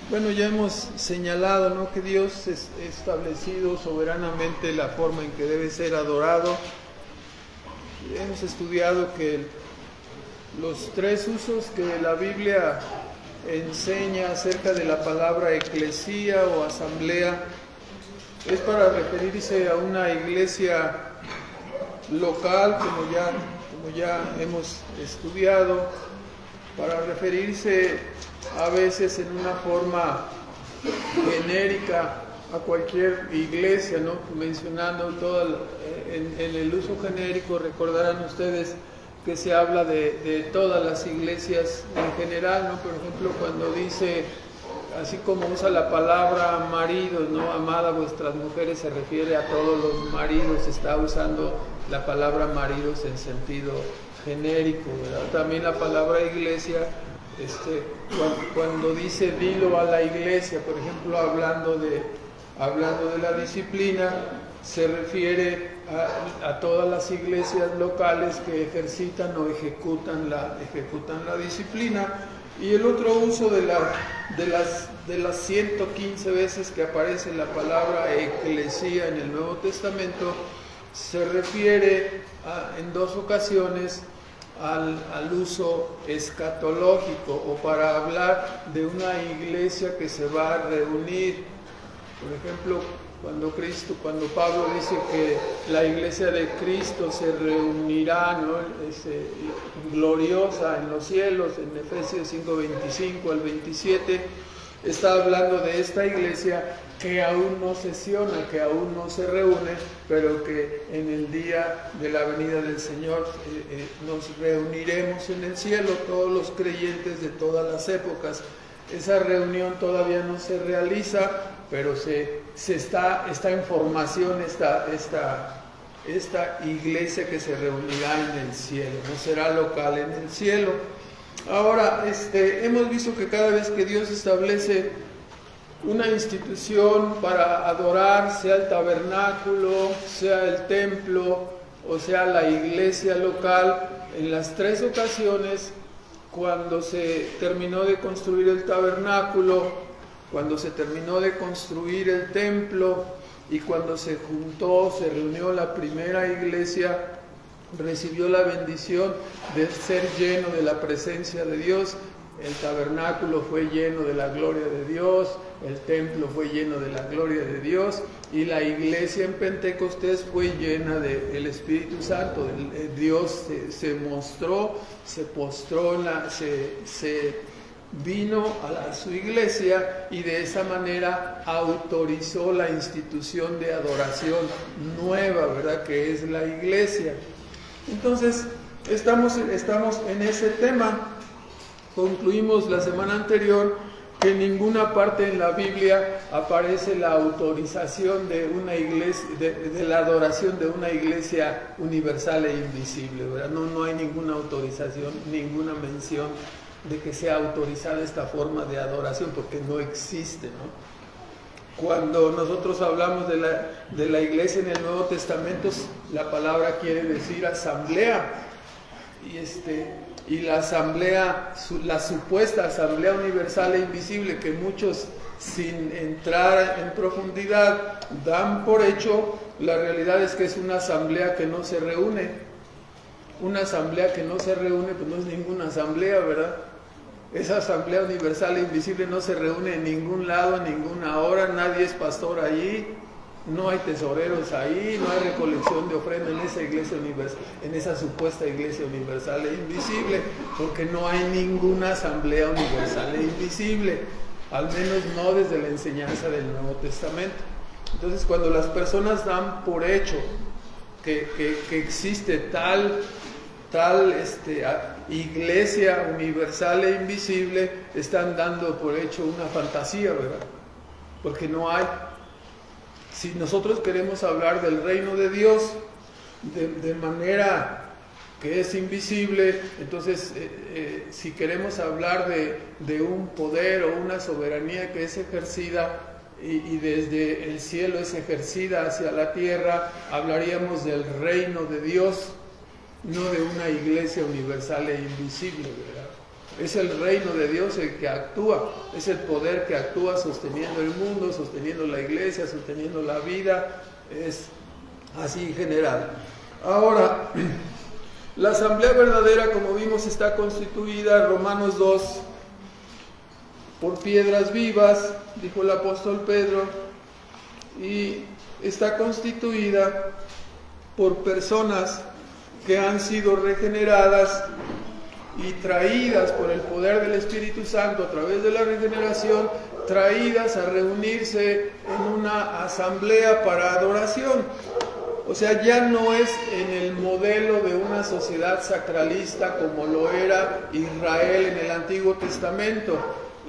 Bueno, ya hemos señalado, ¿no?, que Dios ha establecido soberanamente la forma en que debe ser adorado. Hemos estudiado que los tres usos que la Biblia enseña acerca de la palabra eclesía o asamblea es para referirse a una iglesia local, como ya hemos estudiado, para referirse a veces en una forma genérica a cualquier iglesia, ¿no?, mencionando en el uso genérico. Recordarán ustedes que se habla de todas las iglesias en general, ¿no? Por ejemplo, cuando dice, así como usa la palabra maridos, ¿no?, amad a vuestras mujeres, se refiere a todos los maridos, está usando la palabra maridos en sentido genérico, ¿verdad? También la palabra iglesia, cuando dice dilo a la iglesia, por ejemplo, hablando de la disciplina, se refiere a todas las iglesias locales que ejercitan o ejecutan la disciplina. Y el otro uso de las 115 veces que aparece la palabra eclesía en el Nuevo Testamento, se refiere en dos ocasiones al uso escatológico, o para hablar de una iglesia que se va a reunir. Por ejemplo, cuando Pablo dice que la iglesia de Cristo se reunirá, ¿no?, gloriosa en los cielos, en Efesios 5:25 al 27, está hablando de esta iglesia que aún no sesiona, que aún no se reúne, pero que en el día de la venida del Señor nos reuniremos en el cielo, todos los creyentes de todas las épocas. Esa reunión todavía no se realiza, pero está en formación esta iglesia que se reunirá en el cielo, no será local en el cielo. Ahora, hemos visto que cada vez que Dios establece una institución para adorar, sea el tabernáculo, sea el templo, o sea la iglesia local, en las tres ocasiones, cuando se terminó de construir el tabernáculo, cuando se terminó de construir el templo y cuando se reunió la primera iglesia, recibió la bendición de ser lleno de la presencia de Dios. El tabernáculo fue lleno de la gloria de Dios, el templo fue lleno de la gloria de Dios, y la iglesia en Pentecostés fue llena del Espíritu Santo. Dios se mostró, se postró, se vino a su iglesia, y de esa manera autorizó la institución de adoración nueva, ¿verdad?, que es la iglesia. Entonces, estamos en ese tema. Concluimos la semana anterior que en ninguna parte en la Biblia aparece la autorización de una iglesia, de la adoración de una iglesia universal e invisible, ¿verdad? No hay ninguna autorización, ninguna mención de que sea autorizada esta forma de adoración, porque no existe, ¿no? Cuando nosotros hablamos de la iglesia en el Nuevo Testamento, la palabra quiere decir asamblea, y la asamblea, la supuesta asamblea universal e invisible, que muchos, sin entrar en profundidad, dan por hecho, la realidad es que es una asamblea que no se reúne. Una asamblea que no se reúne, pues no es ninguna asamblea, ¿verdad? Esa asamblea universal e invisible no se reúne en ningún lado, en ninguna hora, nadie es pastor allí, no hay tesoreros ahí, no hay recolección de ofrenda en esa iglesia universal, en esa supuesta iglesia universal e invisible, porque no hay ninguna asamblea universal e invisible, al menos no desde la enseñanza del Nuevo Testamento. Entonces, cuando las personas dan por hecho que existe tal iglesia universal e invisible, están dando por hecho una fantasía, ¿verdad? Porque no hay. Si nosotros queremos hablar del reino de Dios de manera que es invisible, entonces si queremos hablar de un poder o una soberanía que es ejercida y desde el cielo es ejercida hacia la tierra, hablaríamos del reino de Dios, no de una iglesia universal e invisible, ¿verdad? Es el reino de Dios el que actúa, es el poder que actúa sosteniendo el mundo, sosteniendo la iglesia, sosteniendo la vida, es así en general. Ahora, la asamblea verdadera, como vimos, está constituida, Romanos 2, por piedras vivas, dijo el apóstol Pedro, y está constituida por personas que han sido regeneradas y traídas por el poder del Espíritu Santo a través de la regeneración, traídas a reunirse en una asamblea para adoración. O sea, ya no es en el modelo de una sociedad sacralista como lo era Israel en el Antiguo Testamento.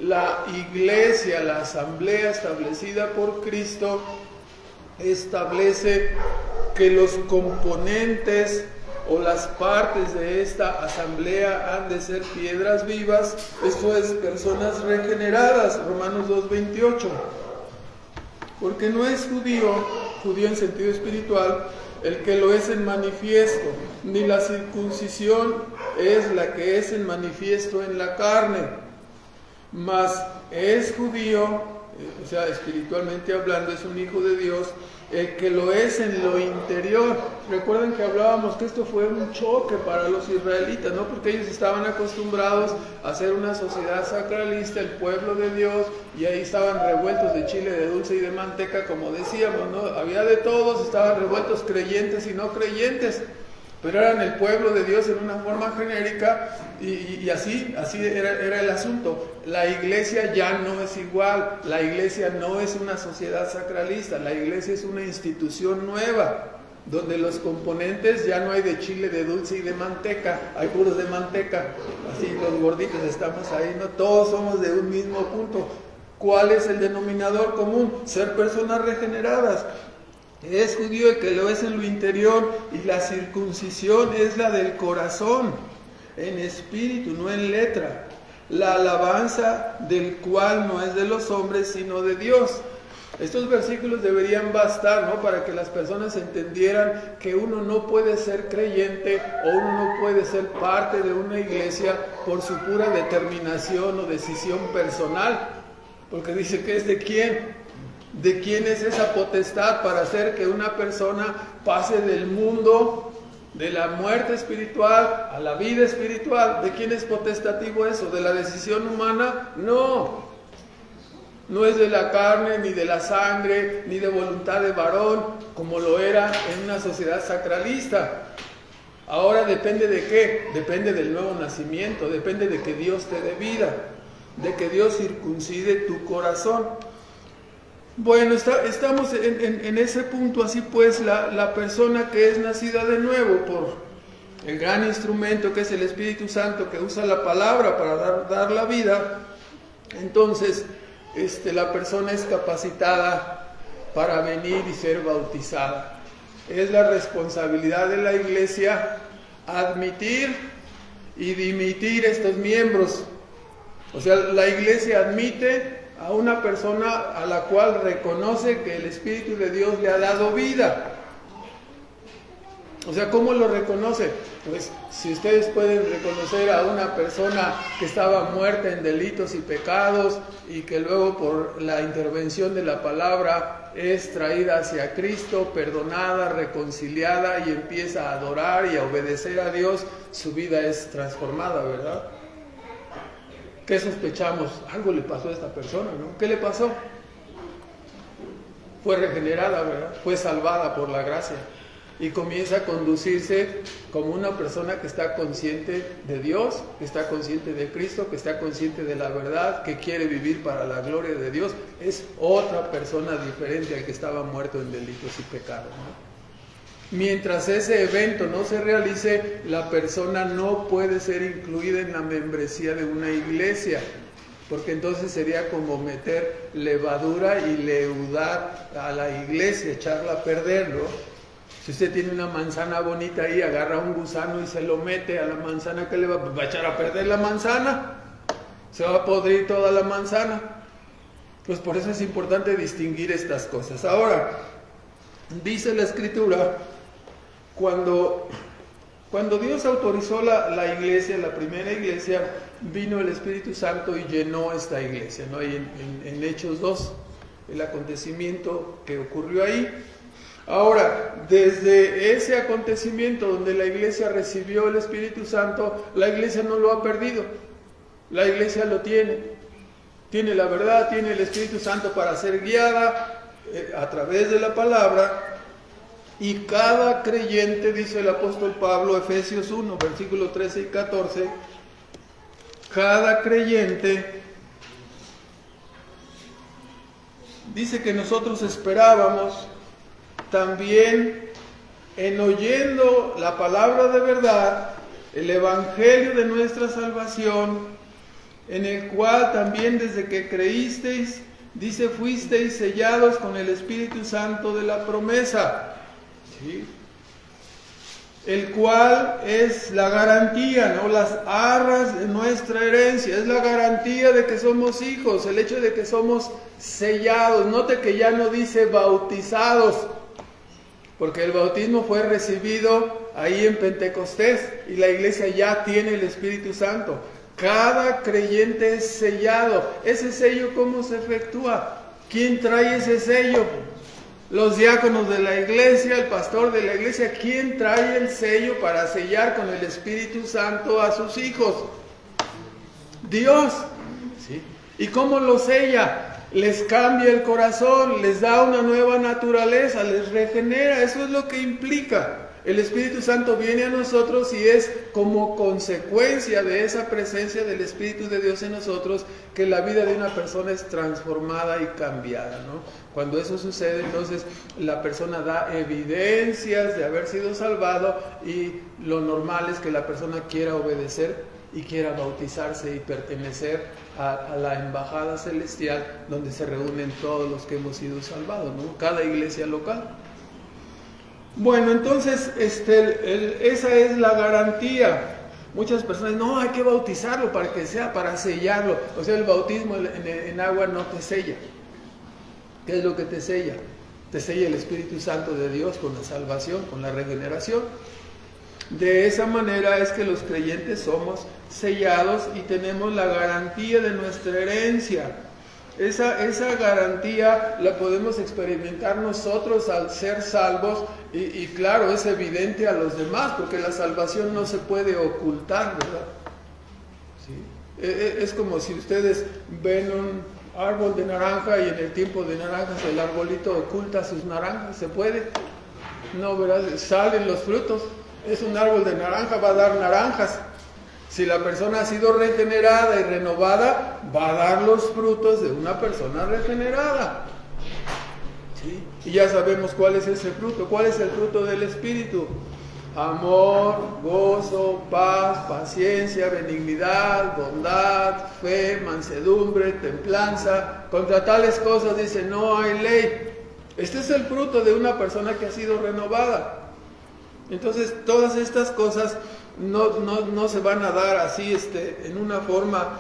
La iglesia, la asamblea establecida por Cristo, establece que los componentes o las partes de esta asamblea han de ser piedras vivas, esto es, personas regeneradas, Romanos 2:28. Porque no es judío en sentido espiritual, el que lo es en manifiesto, ni la circuncisión es la que es en manifiesto en la carne, mas es judío, o sea, espiritualmente hablando, es un hijo de Dios, el que lo es en lo interior. Recuerden que hablábamos que esto fue un choque para los israelitas, ¿no? Porque ellos estaban acostumbrados a ser una sociedad sacralista, el pueblo de Dios, y ahí estaban revueltos de chile, de dulce y de manteca, como decíamos, ¿no? Había de todos, estaban revueltos creyentes y no creyentes, pero eran el pueblo de Dios en una forma genérica, y así era el asunto. La iglesia ya no es igual, la iglesia no es una sociedad sacralista, la iglesia es una institución nueva, donde los componentes ya no hay de chile, de dulce y de manteca, hay puros de manteca, así los gorditos estamos ahí, ¿no? Todos somos de un mismo punto. ¿Cuál es el denominador común? Ser personas regeneradas. Es judío el que lo es en lo interior, y la circuncisión es la del corazón, en espíritu, no en letra. La alabanza del cual no es de los hombres, sino de Dios. Estos versículos deberían bastar, ¿no?, para que las personas entendieran que uno no puede ser creyente o uno no puede ser parte de una iglesia por su pura determinación o decisión personal. Porque dice que es de quién. ¿De quién es esa potestad para hacer que una persona pase del mundo, de la muerte espiritual a la vida espiritual? ¿De quién es potestativo eso? ¿De la decisión humana? No. No es de la carne, ni de la sangre, ni de voluntad de varón, como lo era en una sociedad sacralista. Ahora depende de qué, depende del nuevo nacimiento, depende de que Dios te dé vida, de que Dios circuncide tu corazón. Bueno, estamos en ese punto. Así pues, la persona que es nacida de nuevo por el gran instrumento que es el Espíritu Santo, que usa la palabra para dar la vida, entonces la persona es capacitada para venir y ser bautizada. Es la responsabilidad de la iglesia admitir y dimitir estos miembros. O sea, la iglesia admite a una persona a la cual reconoce que el Espíritu de Dios le ha dado vida. O sea, ¿cómo lo reconoce? Pues si ustedes pueden reconocer a una persona que estaba muerta en delitos y pecados y que luego por la intervención de la palabra es traída hacia Cristo, perdonada, reconciliada, y empieza a adorar y a obedecer a Dios, su vida es transformada, ¿verdad? ¿Qué sospechamos? Algo le pasó a esta persona, ¿no? ¿Qué le pasó? Fue regenerada, ¿verdad? Fue salvada por la gracia y comienza a conducirse como una persona que está consciente de Dios, que está consciente de Cristo, que está consciente de la verdad, que quiere vivir para la gloria de Dios. Es otra persona diferente al que estaba muerto en delitos y pecados, ¿no? Mientras ese evento no se realice, la persona no puede ser incluida en la membresía de una iglesia, porque entonces sería como meter levadura y leudar a la iglesia, echarla a perder, ¿no? Si usted tiene una manzana bonita ahí, agarra un gusano y se lo mete a la manzana, ¿qué le va? ¿Va a echar a perder la manzana? ¿Se va a podrir toda la manzana? Pues por eso es importante distinguir estas cosas. Ahora, dice la Escritura, cuando Cuando Dios autorizó la iglesia, la primera iglesia, vino el Espíritu Santo y llenó esta iglesia, ¿no? Y en Hechos 2, el acontecimiento que ocurrió ahí. Ahora, desde ese acontecimiento donde la iglesia recibió el Espíritu Santo, la iglesia no lo ha perdido. La iglesia lo tiene. Tiene la verdad, tiene el Espíritu Santo para ser guiada a través de la palabra. Y cada creyente, dice el apóstol Pablo, Efesios 1, versículos 13 y 14, cada creyente, dice que nosotros esperábamos también en oyendo la palabra de verdad, el evangelio de nuestra salvación, en el cual también desde que creísteis, dice, fuisteis sellados con el Espíritu Santo de la promesa. ¿Sí? El cual es la garantía, ¿no? Las arras de nuestra herencia, es la garantía de que somos hijos, el hecho de que somos sellados. Note que ya no dice bautizados, porque el bautismo fue recibido ahí en Pentecostés y la iglesia ya tiene el Espíritu Santo. Cada creyente es sellado. ¿Ese sello cómo se efectúa? ¿Quién trae ese sello? Los diáconos de la iglesia, el pastor de la iglesia. ¿Quién trae el sello para sellar con el Espíritu Santo a sus hijos? Dios. ¿Sí? ¿Y cómo lo sella? Les cambia el corazón, les da una nueva naturaleza, les regenera. Eso es lo que implica. El Espíritu Santo viene a nosotros y es como consecuencia de esa presencia del Espíritu de Dios en nosotros que la vida de una persona es transformada y cambiada, ¿no? Cuando eso sucede, entonces la persona da evidencias de haber sido salvado y lo normal es que la persona quiera obedecer y quiera bautizarse y pertenecer a la embajada celestial donde se reúnen todos los que hemos sido salvados, ¿no? Cada iglesia local. Bueno, entonces esa es la garantía. Muchas personas, no, hay que bautizarlo para que sea, para sellarlo. O sea, el bautismo en agua no te sella. ¿Qué es lo que te sella? Te sella el Espíritu Santo de Dios con la salvación, con la regeneración. De esa manera es que los creyentes somos sellados y tenemos la garantía de nuestra herencia. Esa garantía la podemos experimentar nosotros al ser salvos y claro, es evidente a los demás porque la salvación no se puede ocultar, ¿verdad? ¿Sí? Es como si ustedes ven un árbol de naranja y en el tiempo de naranjas el arbolito oculta sus naranjas, ¿se puede? No, ¿verdad? Salen los frutos, es un árbol de naranja, va a dar naranjas. Si la persona ha sido regenerada y renovada, va a dar los frutos de una persona regenerada. ¿Sí? Y ya sabemos cuál es ese fruto. ¿Cuál es el fruto del Espíritu? Amor, gozo, paz, paciencia, benignidad, bondad, fe, mansedumbre, templanza. Contra tales cosas dice, no hay ley. Este es el fruto de una persona que ha sido renovada. Entonces, todas estas cosas no se van a dar así en una forma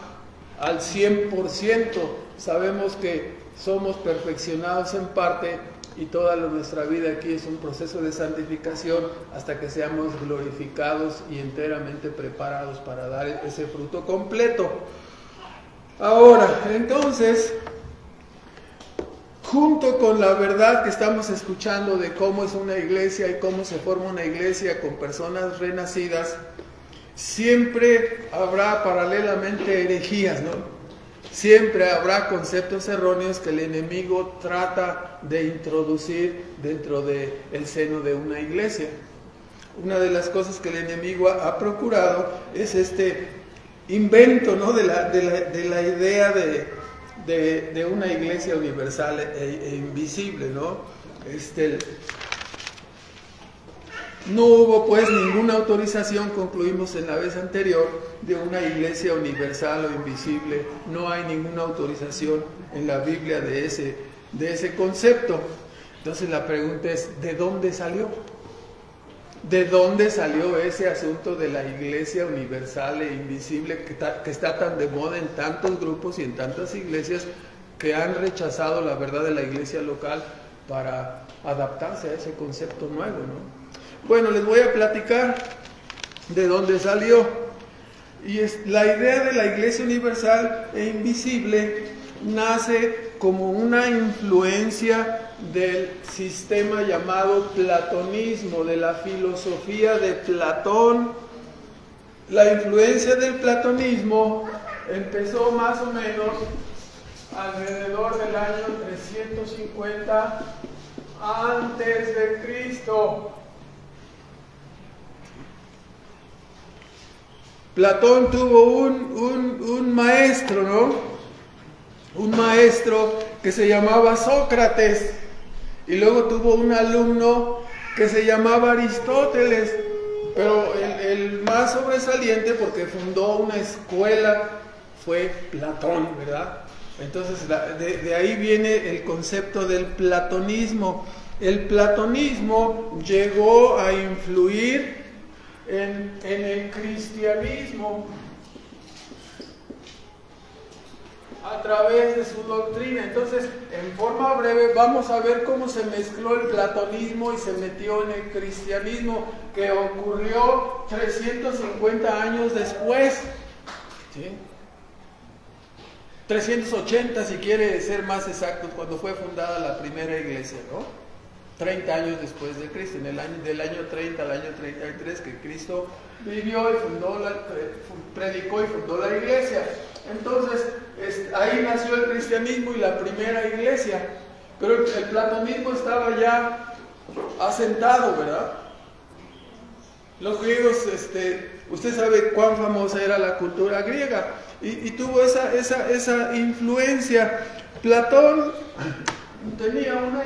al 100%. Sabemos que somos perfeccionados en parte y toda nuestra vida aquí es un proceso de santificación hasta que seamos glorificados y enteramente preparados para dar ese fruto completo. Ahora, entonces, junto con la verdad que estamos escuchando de cómo es una iglesia y cómo se forma una iglesia con personas renacidas, siempre habrá paralelamente herejías, ¿no? Siempre habrá conceptos erróneos que el enemigo trata de introducir dentro del seno de una iglesia. Una de las cosas que el enemigo ha procurado es este invento, ¿no? de la idea de una iglesia universal e invisible, ¿no? No hubo pues ninguna autorización, concluimos en la vez anterior, de una iglesia universal o invisible. No hay ninguna autorización en la Biblia de ese concepto. Entonces la pregunta es, ¿de dónde salió? ¿De dónde salió ese asunto de la iglesia universal e invisible que está tan de moda en tantos grupos y en tantas iglesias que han rechazado la verdad de la iglesia local para adaptarse a ese concepto nuevo, ¿no? Bueno, les voy a platicar de donde salió. Y la idea de la Iglesia universal e invisible nace como una influencia del sistema llamado platonismo, de la filosofía de Platón. La influencia del platonismo empezó más o menos alrededor del año 350 antes de Cristo. Platón tuvo un maestro, ¿no? Un maestro que se llamaba Sócrates, y luego tuvo un alumno que se llamaba Aristóteles, pero el más sobresaliente, porque fundó una escuela, fue Platón, ¿verdad? Entonces de ahí viene el concepto del platonismo. El platonismo llegó a influir en el cristianismo a través de su doctrina. Entonces, en forma breve, vamos a ver cómo se mezcló el platonismo y se metió en el cristianismo, que ocurrió 350 años después, ¿sí? 380, si quiere ser más exacto, cuando fue fundada la primera iglesia, ¿no? 30 años después de Cristo, del año 30 al año 33, que Cristo vivió y predicó y fundó la iglesia. Entonces, ahí nació el cristianismo y la primera iglesia. Pero el platonismo estaba ya asentado, ¿verdad? Los griegos, usted sabe cuán famosa era la cultura griega y tuvo esa influencia. Platón tenía una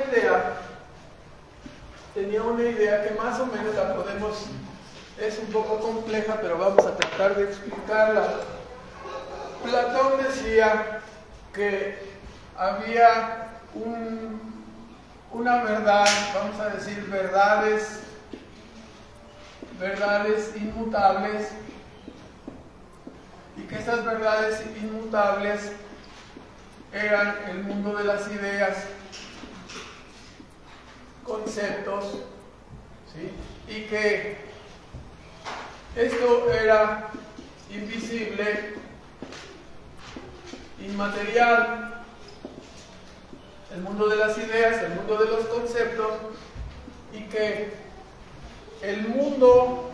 idea que más o menos la podemos, es un poco compleja, pero vamos a tratar de explicarla. Platón decía que había una verdad, vamos a decir verdades inmutables, y que esas verdades inmutables eran el mundo de las ideas, conceptos, ¿sí? Y que esto era invisible, inmaterial, el mundo de las ideas, el mundo de los conceptos, y que el mundo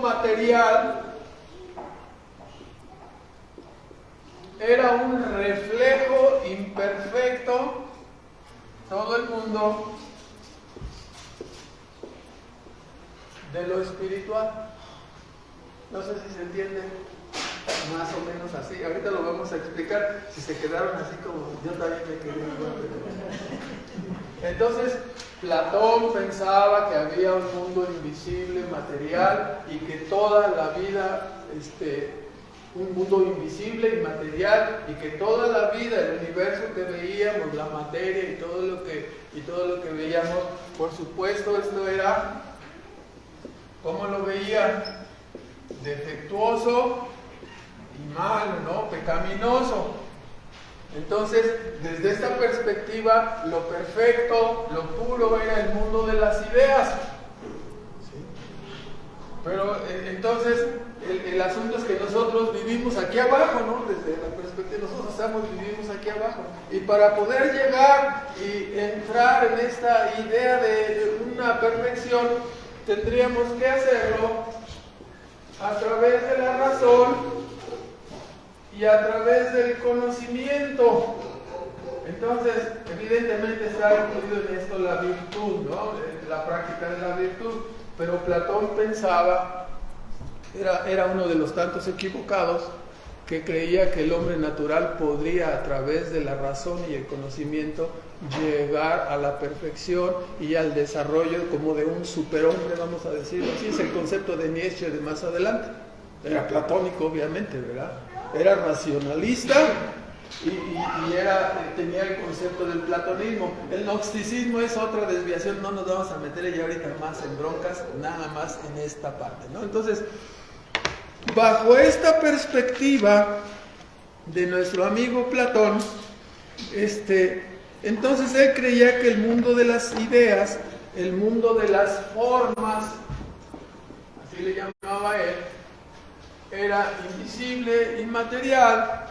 material era un reflejo imperfecto, todo el mundo, de lo espiritual. No sé si se entiende, más o menos así. Ahorita lo vamos a explicar. Si se quedaron así como yo también me quedé igual. Entonces, Platón pensaba que había un mundo invisible, material, y que toda la vida, un mundo invisible, inmaterial, y que toda la vida, el universo que veíamos, la materia y todo lo que veíamos, por supuesto, esto era, ¿cómo lo veía? Defectuoso y malo, ¿no? Pecaminoso. Entonces, desde esta perspectiva, lo perfecto, lo puro era el mundo de las ideas. ¿Sí? Pero entonces, el asunto es que nosotros vivimos aquí abajo, ¿no? Desde la perspectiva, nosotros vivimos aquí abajo. Y para poder llegar y entrar en esta idea de una perfección, tendríamos que hacerlo a través de la razón y a través del conocimiento. Entonces, evidentemente está incluido en esto la virtud, ¿no? La práctica de la virtud. Pero Platón pensaba, era uno de los tantos equivocados, que creía que el hombre natural podría, a través de la razón y el conocimiento, llegar a la perfección y al desarrollo como de un superhombre, vamos a decirlo así. Es el concepto de Nietzsche de más adelante. Era platónico, obviamente, ¿verdad? Era racionalista y tenía el concepto del platonismo. El gnosticismo es otra desviación, no nos vamos a meter ya ahorita más en broncas, nada más en esta parte, ¿no? Entonces, bajo esta perspectiva de nuestro amigo Platón, entonces él creía que el mundo de las ideas, el mundo de las formas, así le llamaba él, era invisible, inmaterial,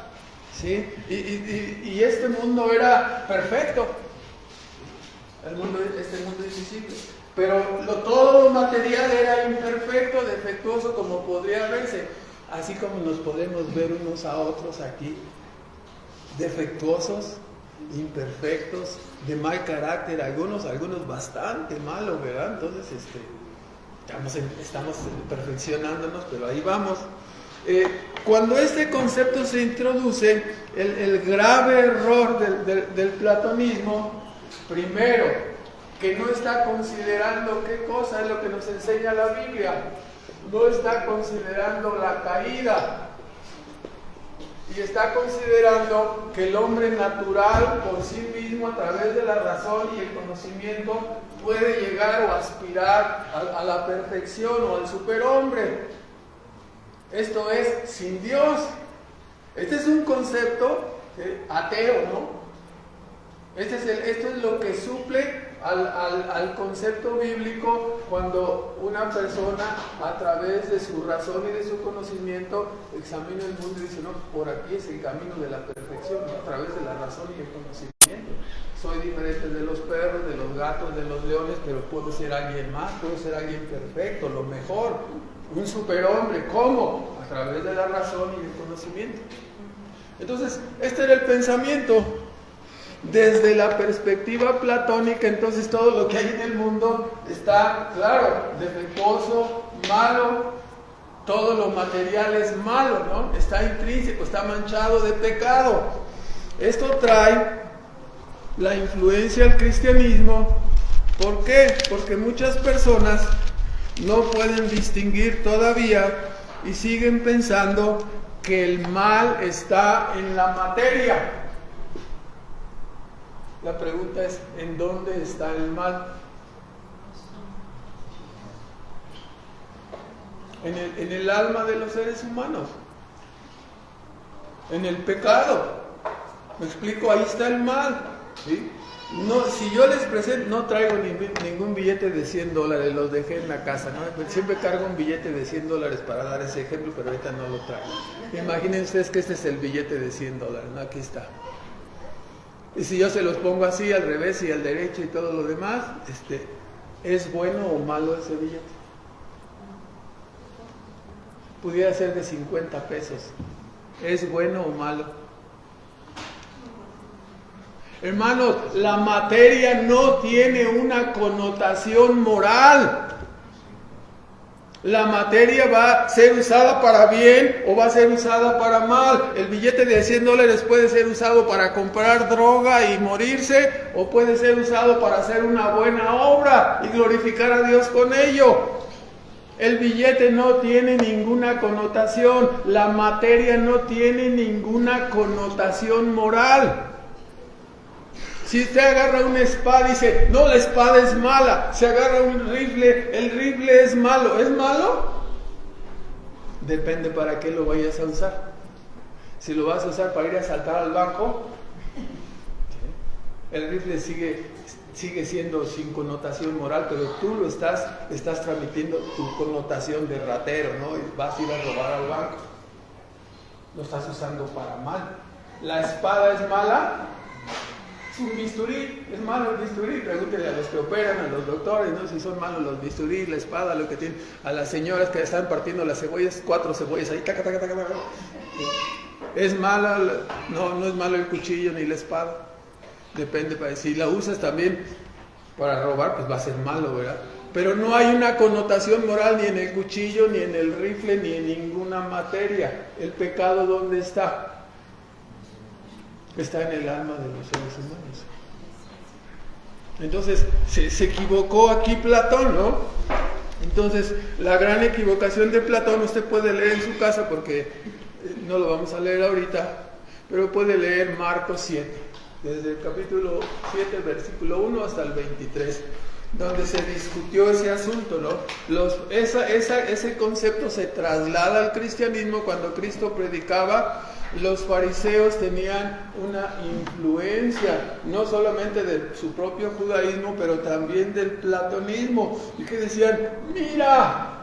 ¿sí? Y este mundo era perfecto. Este mundo es invisible. Pero todo lo material era imperfecto, defectuoso, como podría verse. Así como nos podemos ver unos a otros aquí, defectuosos, imperfectos, de mal carácter, algunos bastante malos, ¿verdad? Entonces, estamos perfeccionándonos, pero ahí vamos. Cuando este concepto se introduce, el grave error del platonismo, primero, que no está considerando qué cosa es lo que nos enseña la Biblia, no está considerando la caída, y está considerando que el hombre natural por sí mismo, a través de la razón y el conocimiento, puede llegar o aspirar a la perfección o al superhombre. Esto es, sin Dios. Este es un concepto ateo, ¿no? Esto es lo que suple al concepto bíblico cuando una persona, a través de su razón y de su conocimiento, examina el mundo y dice, no, por aquí es el camino de la perfección, ¿no? A través de la razón y el conocimiento. Soy diferente de los perros, de los gatos, de los leones, pero puedo ser alguien más, puedo ser alguien perfecto, lo mejor, un superhombre. ¿Cómo? A través de la razón y el conocimiento. Entonces, este era el pensamiento. Desde la perspectiva platónica, entonces todo lo que hay en el mundo está, claro, defectuoso, malo, todo lo material es malo, ¿no? Está intrínseco, está manchado de pecado. Esto trae la influencia al cristianismo. ¿Por qué? Porque muchas personas no pueden distinguir todavía y siguen pensando que el mal está en la materia. La pregunta es, ¿en dónde está el mal? En el alma de los seres humanos, en el pecado. ¿Me explico? Ahí está el mal, ¿sí? No, si yo les presento, no traigo ningún billete de $100, los dejé en la casa, ¿no? Siempre cargo un billete de $100 para dar ese ejemplo, pero ahorita no lo traigo. Imaginen ustedes que este es el billete de $100, ¿no? Aquí está. Y si yo se los pongo así, al revés y al derecho y todo lo demás, ¿es bueno o malo ese billete? Pudiera ser de 50 pesos. ¿Es bueno o malo? Hermanos, la materia no tiene una connotación moral. La materia va a ser usada para bien o va a ser usada para mal. El billete de $100 puede ser usado para comprar droga y morirse, o puede ser usado para hacer una buena obra y glorificar a Dios con ello. El billete no tiene ninguna connotación. La materia no tiene ninguna connotación moral. Si usted agarra una espada y dice, no, la espada es mala. Se agarra un rifle, el rifle es malo. ¿Es malo? Depende para qué lo vayas a usar. Si lo vas a usar para ir a asaltar al banco, el rifle sigue siendo sin connotación moral, pero tú lo estás transmitiendo tu connotación de ratero, ¿no? Y vas a ir a robar al banco. Lo estás usando para mal. ¿La espada es mala? Un bisturí, ¿es malo el bisturí? Pregúntele a los que operan, a los doctores, ¿no? Si son malos los bisturí, la espada, lo que tienen, a las señoras que están partiendo las cebollas, 4 cebollas ahí, taca, taca, taca, taca. ¿Es mala? No es malo el cuchillo ni la espada. Depende, si la usas también para robar, pues va a ser malo, ¿verdad? Pero no hay una connotación moral ni en el cuchillo, ni en el rifle, ni en ninguna materia. ¿El pecado dónde está? Está en el alma de los seres humanos. Entonces, se equivocó aquí Platón, ¿no? Entonces, la gran equivocación de Platón, usted puede leer en su casa, porque no lo vamos a leer ahorita, pero puede leer Marcos 7, desde el capítulo 7, versículo 1 hasta el 23, donde se discutió ese asunto, ¿no? Ese concepto se traslada al cristianismo cuando Cristo predicaba. Los fariseos tenían una influencia, no solamente de su propio judaísmo, pero también del platonismo, y que decían, mira,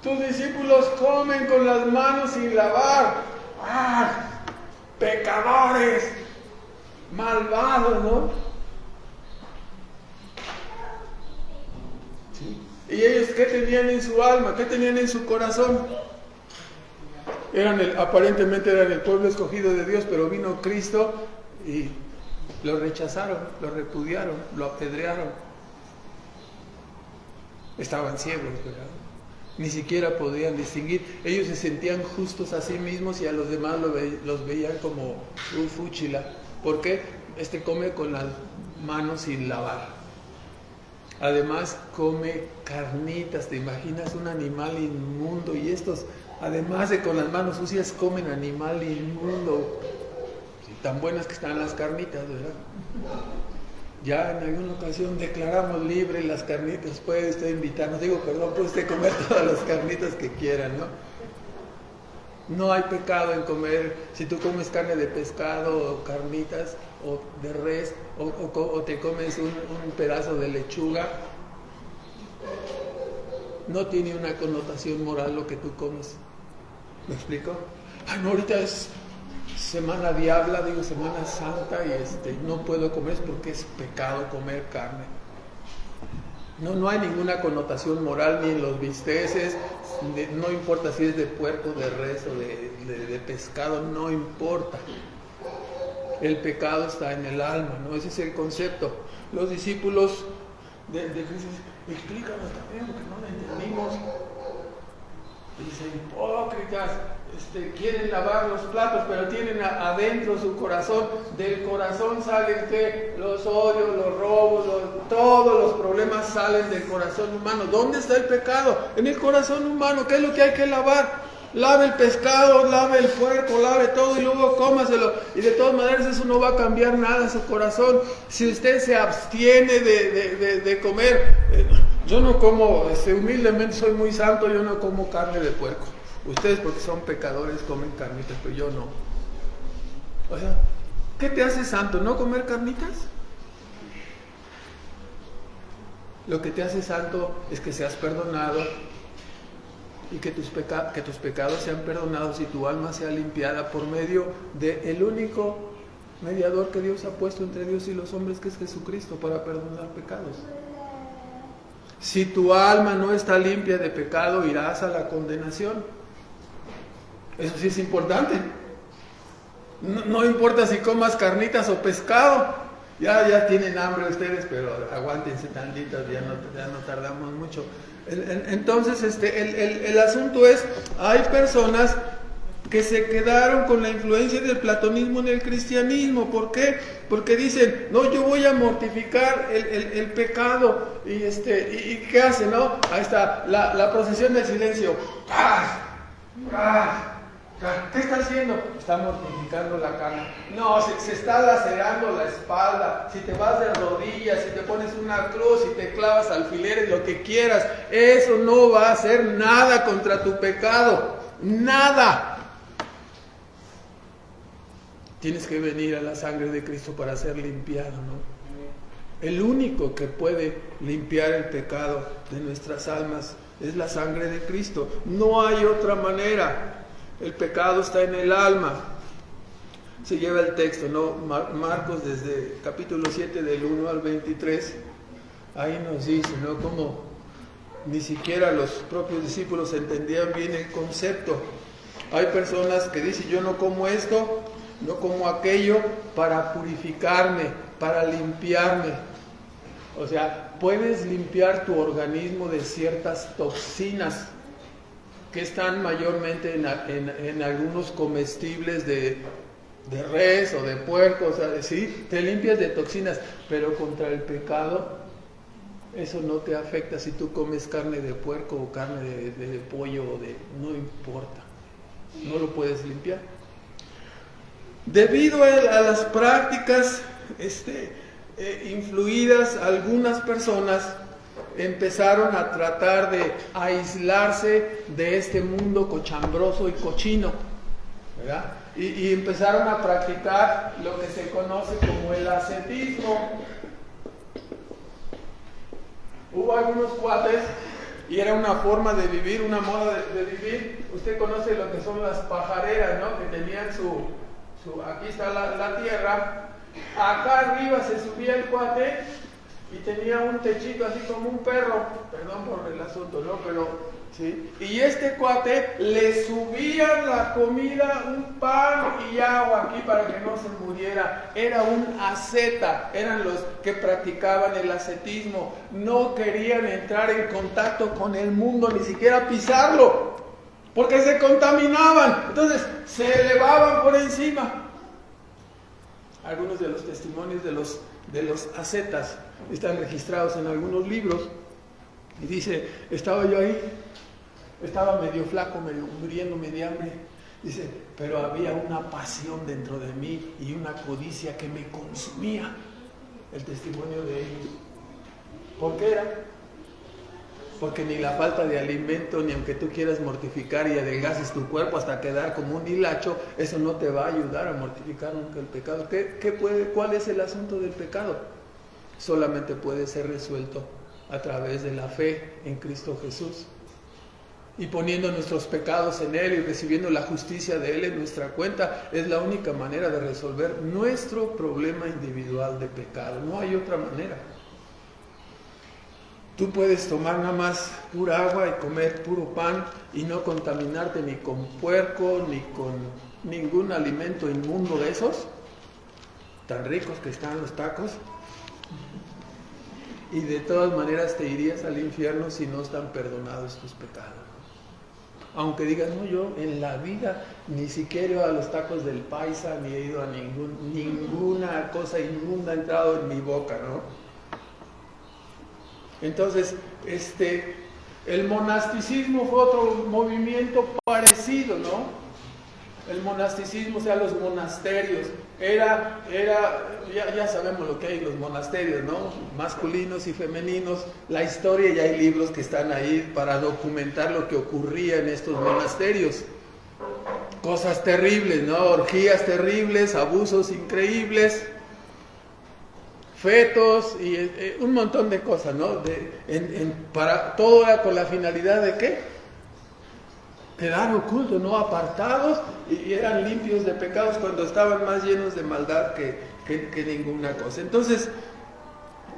Tus discípulos comen con las manos sin lavar. ¡Ah! Pecadores, malvados, ¿no? ¿Sí? ¿Y ellos qué tenían en su alma? ¿Qué tenían en su corazón? Aparentemente eran el pueblo escogido de Dios, pero vino Cristo y lo rechazaron, lo repudiaron, lo apedrearon. Estaban ciegos, ¿verdad? Ni siquiera podían distinguir. Ellos se sentían justos a sí mismos y a los demás los veían como un fúchila. ¿Por qué? Come con las manos sin lavar. Además come carnitas. ¿Te imaginas un animal inmundo? Y estos, además de con las manos sucias, comen animal inmundo. Sí, tan buenas que están las carnitas, ¿verdad? Ya en alguna ocasión declaramos libre las carnitas. Puede usted invitarnos, puede usted comer todas las carnitas que quieran, ¿no? No hay pecado en comer. Si tú comes carne de pescado o carnitas o de res o te comes un pedazo de lechuga, no tiene una connotación moral lo que tú comes. ¿Me explico? Ay, no, ahorita es Semana Diabla, Semana Santa, y no puedo comer, es porque es pecado comer carne. No hay ninguna connotación moral ni en los bisteces, no importa si es de puerco, de res o de pescado, no importa. El pecado está en el alma, ¿no? Ese es el concepto. Los discípulos de Jesús, explícanos también, porque no lo entendimos. Dicen, hipócritas, quieren lavar los platos, pero tienen adentro su corazón. Del corazón salen los odios, los robos, todos los problemas salen del corazón humano. ¿Dónde está el pecado? En el corazón humano. ¿Qué es lo que hay que lavar? Lave el pescado, lave el puerco, lave todo y luego cómaselo. Y de todas maneras eso no va a cambiar nada en su corazón. Si usted se abstiene de comer, yo no como, humildemente soy muy santo, yo no como carne de puerco. Ustedes, porque son pecadores, comen carnitas, pero yo no. O sea, ¿qué te hace santo? ¿No comer carnitas? Lo que te hace santo es que seas perdonado y que tus pecados sean perdonados y tu alma sea limpiada por medio del único mediador que Dios ha puesto entre Dios y los hombres, que es Jesucristo, para perdonar pecados. Si tu alma no está limpia de pecado, irás a la condenación. Eso sí es importante. No importa si comas carnitas o pescado. Ya tienen hambre ustedes, pero aguántense tantito, ya no tardamos mucho. Entonces, el asunto es, hay personas que se quedaron con la influencia del platonismo en el cristianismo. ¿Por qué? Porque dicen, no, yo voy a mortificar el pecado. ¿Y qué hacen, no? Ahí está, la procesión del silencio. ¡Paz! ¡Paz! ¿Qué está haciendo? Está mortificando la carne. No, se está lacerando la espalda. Si te vas de rodillas, si te pones una cruz, si te clavas alfileres, lo que quieras, eso no va a hacer nada contra tu pecado. Nada. Tienes que venir a la sangre de Cristo para ser limpiado, ¿no? El único que puede limpiar el pecado de nuestras almas es la sangre de Cristo. No hay otra manera. El pecado está en el alma. Se lleva el texto, ¿no? Marcos, desde capítulo 7, del 1 al 23, ahí nos dice, ¿no? Como ni siquiera los propios discípulos entendían bien el concepto. Hay personas que dicen, yo no como esto, no como aquello, para purificarme, para limpiarme. O sea, puedes limpiar tu organismo de ciertas toxinas que están mayormente en algunos comestibles de res o de puerco. O sea, sí, te limpias de toxinas, pero contra el pecado, eso no te afecta si tú comes carne de puerco o carne de pollo, no importa, no lo puedes limpiar. Debido a las prácticas influidas, algunas personas empezaron a tratar de aislarse de este mundo cochambroso y cochino, ¿verdad? Y empezaron a practicar lo que se conoce como el ascetismo. Hubo algunos cuates y era una forma de vivir, una moda de vivir. Usted conoce lo que son las pajareras, ¿no? Que tenían aquí está la tierra, acá arriba se subía el cuate y tenía un techito así como un perro, perdón por el asunto, ¿no? Pero, ¿sí? Y este cuate le subían la comida, un pan y agua aquí para que no se muriera. Era un asceta, eran los que practicaban el ascetismo, no querían entrar en contacto con el mundo, ni siquiera pisarlo, porque se contaminaban, entonces se elevaban por encima. Algunos de los testimonios de los ascetas están registrados en algunos libros, y dice, estaba yo ahí, estaba medio flaco, medio muriéndome de hambre, dice, pero había una pasión dentro de mí y una codicia que me consumía. El testimonio de ellos. ¿Por qué era? Porque ni la falta de alimento, ni aunque tú quieras mortificar y adelgaces tu cuerpo hasta quedar como un hilacho, eso no te va a ayudar a mortificar nunca el pecado. ¿Cuál es el asunto del pecado? Solamente puede ser resuelto a través de la fe en Cristo Jesús. Y poniendo nuestros pecados en Él y recibiendo la justicia de Él en nuestra cuenta, es la única manera de resolver nuestro problema individual de pecado. No hay otra manera. Tú puedes tomar nada más pura agua y comer puro pan y no contaminarte ni con puerco, ni con ningún alimento inmundo de esos, tan ricos que están los tacos. Y de todas maneras te irías al infierno si no están perdonados tus pecados. Aunque digas, no, yo en la vida ni siquiera he ido a los tacos del Paisa, ni he ido a ninguna cosa inmunda ha entrado en mi boca, ¿no? Entonces, el monasticismo fue otro movimiento parecido, ¿no? El monasticismo, o sea, los monasterios, ya sabemos lo que hay en los monasterios, ¿no? Masculinos y femeninos, la historia, y hay libros que están ahí para documentar lo que ocurría en estos monasterios. Cosas terribles, ¿no? Orgías terribles, abusos increíbles, fetos y un montón de cosas, ¿no? Para todo era con la finalidad de ¿qué? Quedar ocultos, no apartados, y eran limpios de pecados cuando estaban más llenos de maldad que ninguna cosa. Entonces,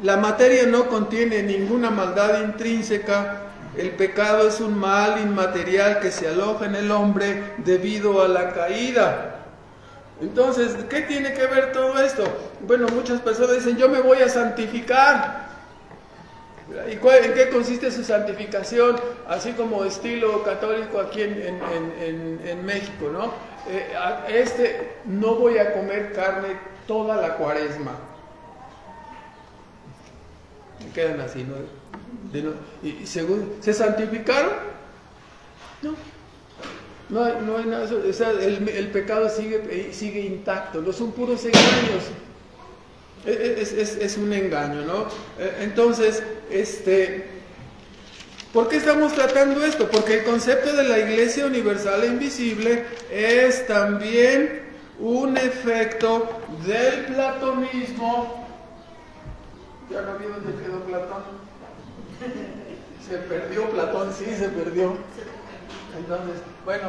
la materia no contiene ninguna maldad intrínseca. El pecado es un mal inmaterial que se aloja en el hombre debido a la caída. Entonces, ¿qué tiene que ver todo esto? Bueno, muchas personas dicen, yo me voy a santificar. ¿Y en qué consiste su santificación? Así como estilo católico aquí en México, ¿no? No voy a comer carne toda la cuaresma. Quedan así, ¿no? ¿Y según se santificaron? No. No hay nada, o sea, el pecado sigue intacto, no son puros engaños, es un engaño, ¿no? Entonces, ¿por qué estamos tratando esto? Porque el concepto de la Iglesia Universal e Invisible es también un efecto del platonismo. ¿Ya no vi dónde quedó Platón? Se perdió Platón, sí, se perdió. Entonces, bueno,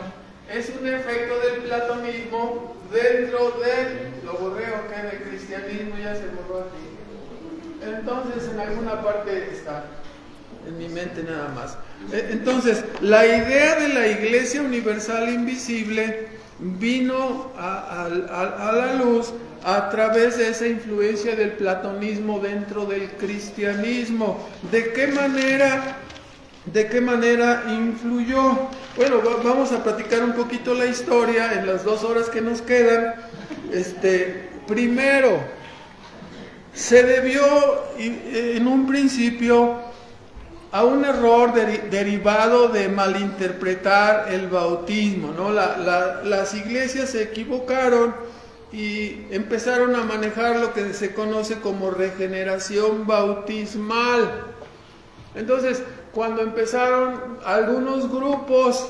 es un efecto del platonismo dentro lo borreo que del cristianismo ya se borró aquí. Entonces, en alguna parte está, en mi mente nada más. Entonces, la idea de la Iglesia Universal Invisible vino a la luz a través de esa influencia del platonismo dentro del cristianismo. ¿De qué manera influyó? Bueno, vamos a platicar un poquito la historia en las 2 horas que nos quedan. Primero, se debió en un principio a un error derivado de malinterpretar el bautismo, ¿no? Las iglesias se equivocaron y empezaron a manejar lo que se conoce como regeneración bautismal. Entonces, cuando empezaron algunos grupos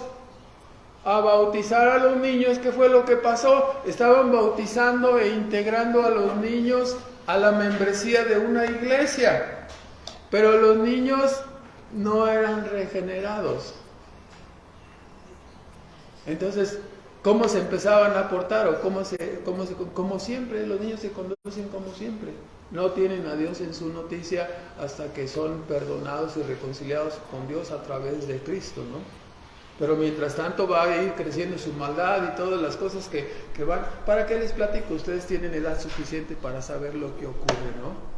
a bautizar a los niños, ¿qué fue lo que pasó? Estaban bautizando e integrando a los niños a la membresía de una iglesia, pero los niños no eran regenerados. Entonces, ¿cómo se empezaban a portar? O como siempre, los niños se conducen como siempre. No tienen a Dios en su noticia hasta que son perdonados y reconciliados con Dios a través de Cristo, ¿no? Pero mientras tanto va a ir creciendo su maldad y todas las cosas que van. ¿Para qué les platico? Ustedes tienen edad suficiente para saber lo que ocurre, ¿no?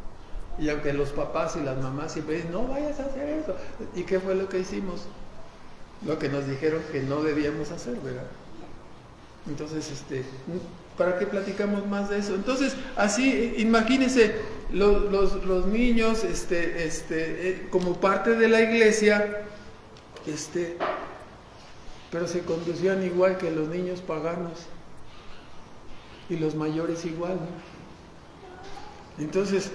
Y aunque los papás y las mamás siempre dicen, no vayas a hacer eso. ¿Y qué fue lo que hicimos? Lo que nos dijeron que no debíamos hacer, ¿verdad? Entonces, ¿para qué platicamos más de eso? Entonces, así, imagínense, los niños, como parte de la iglesia, pero se conducían igual que los niños paganos, y los mayores igual, ¿no? Entonces,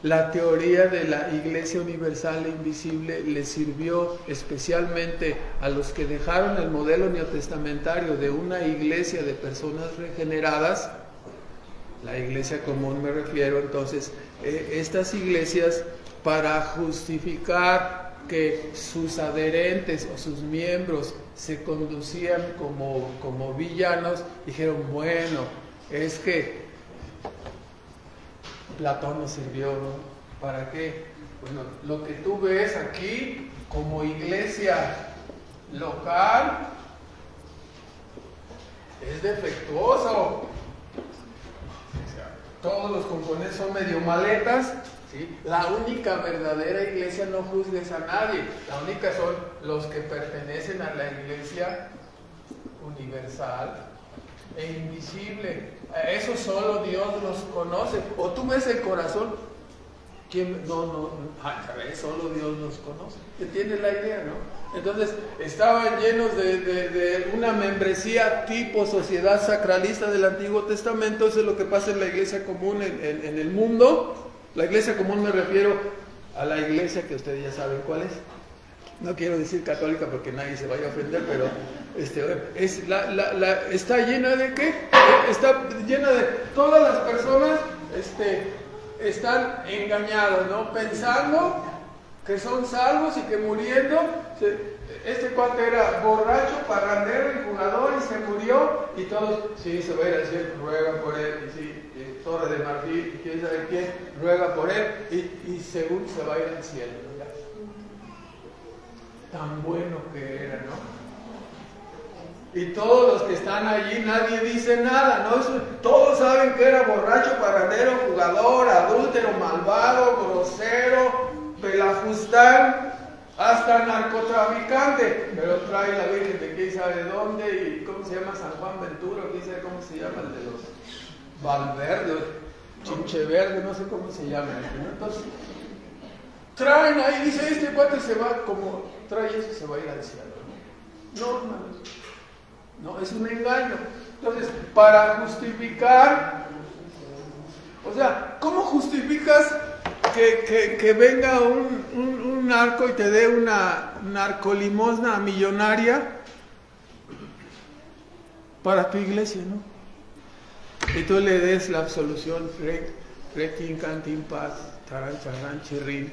la teoría de la Iglesia Universal e Invisible les sirvió especialmente a los que dejaron el modelo neotestamentario de una iglesia de personas regeneradas, la iglesia común me refiero. Entonces, estas iglesias, para justificar que sus adherentes o sus miembros se conducían como villanos, dijeron, bueno, es que Platón nos sirvió, ¿no? ¿Para qué? Bueno, lo que tú ves aquí como iglesia local es defectuoso. O sea, todos los componentes son medio maletas, ¿sí? La única verdadera iglesia, no juzgues a nadie, la única son los que pertenecen a la iglesia universal e invisible. Eso solo Dios los conoce. O tú ves el corazón, ¿quién? No, solo Dios los conoce. ¿Entiendes la idea, no? Entonces, estaban llenos de una membresía tipo sociedad sacralista del Antiguo Testamento. Eso es lo que pasa en la iglesia común en el mundo. La iglesia común me refiero a la iglesia que ustedes ya saben cuál es. No quiero decir católica porque nadie se vaya a ofender, pero está llena de ¿qué? Está llena de todas las personas están engañados, ¿no? Pensando que son salvos y que muriendo, este cuate era borracho, parrandero y jugador y se murió, y todos, sí, se va a ir al cielo, ruega por él, y sí, Torre de Marfil, y quién sabe quién, ruega por él, y según se va a ir al cielo, ¿no? Tan bueno que era, ¿no? Y todos los que están allí, nadie dice nada, ¿no? Todos saben que era borracho, parrandero, jugador, adúltero, malvado, grosero, pelafustán, hasta narcotraficante. Pero trae la Virgen de quién sabe dónde, y ¿cómo se llama? San Juan Ventura, quién sabe cómo se llama, el de los Valverde, Chincheverde, no sé cómo se llama. Entonces, traen ahí, dice, este cuate se va, como trae eso, se va a ir al cielo. No, hermanos. No, es un engaño. Entonces, para justificar, o sea, ¿cómo justificas que venga un narco y te dé una narcolimosna millonaria para tu iglesia, ¿no? Y tú le des la absolución, requin, cantin, paz, taran, charran, chirrin.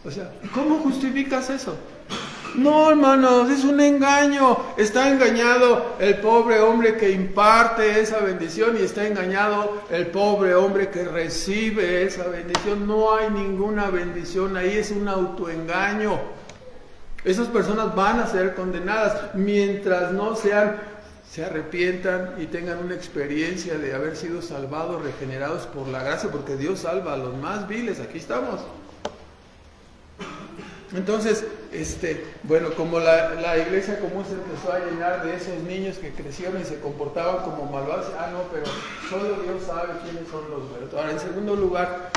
O sea, ¿cómo justificas eso? No, hermanos, es un engaño. Está engañado el pobre hombre que imparte esa bendición y está engañado el pobre hombre que recibe esa bendición. No hay ninguna bendición ahí, es un autoengaño. Esas personas van a ser condenadas mientras no se arrepientan y tengan una experiencia de haber sido salvados, regenerados por la gracia, porque Dios salva a los más viles. Aquí estamos. Entonces, bueno, como la iglesia común se empezó a llenar de esos niños que crecieron y se comportaban como malvados, no, pero solo Dios sabe quiénes son los verdaderos. Ahora, en segundo lugar,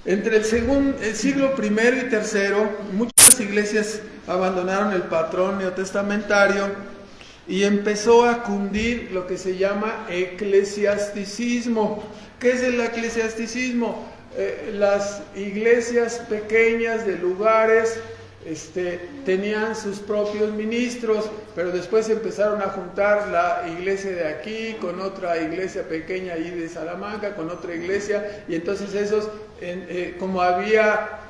entre el siglo I y III, muchas iglesias abandonaron el patrón neotestamentario y empezó a cundir lo que se llama eclesiasticismo. ¿Qué es el eclesiasticismo? Las iglesias pequeñas de lugares tenían sus propios ministros, pero después empezaron a juntar la iglesia de aquí con otra iglesia pequeña ahí de Salamanca, con otra iglesia, y entonces esos, como había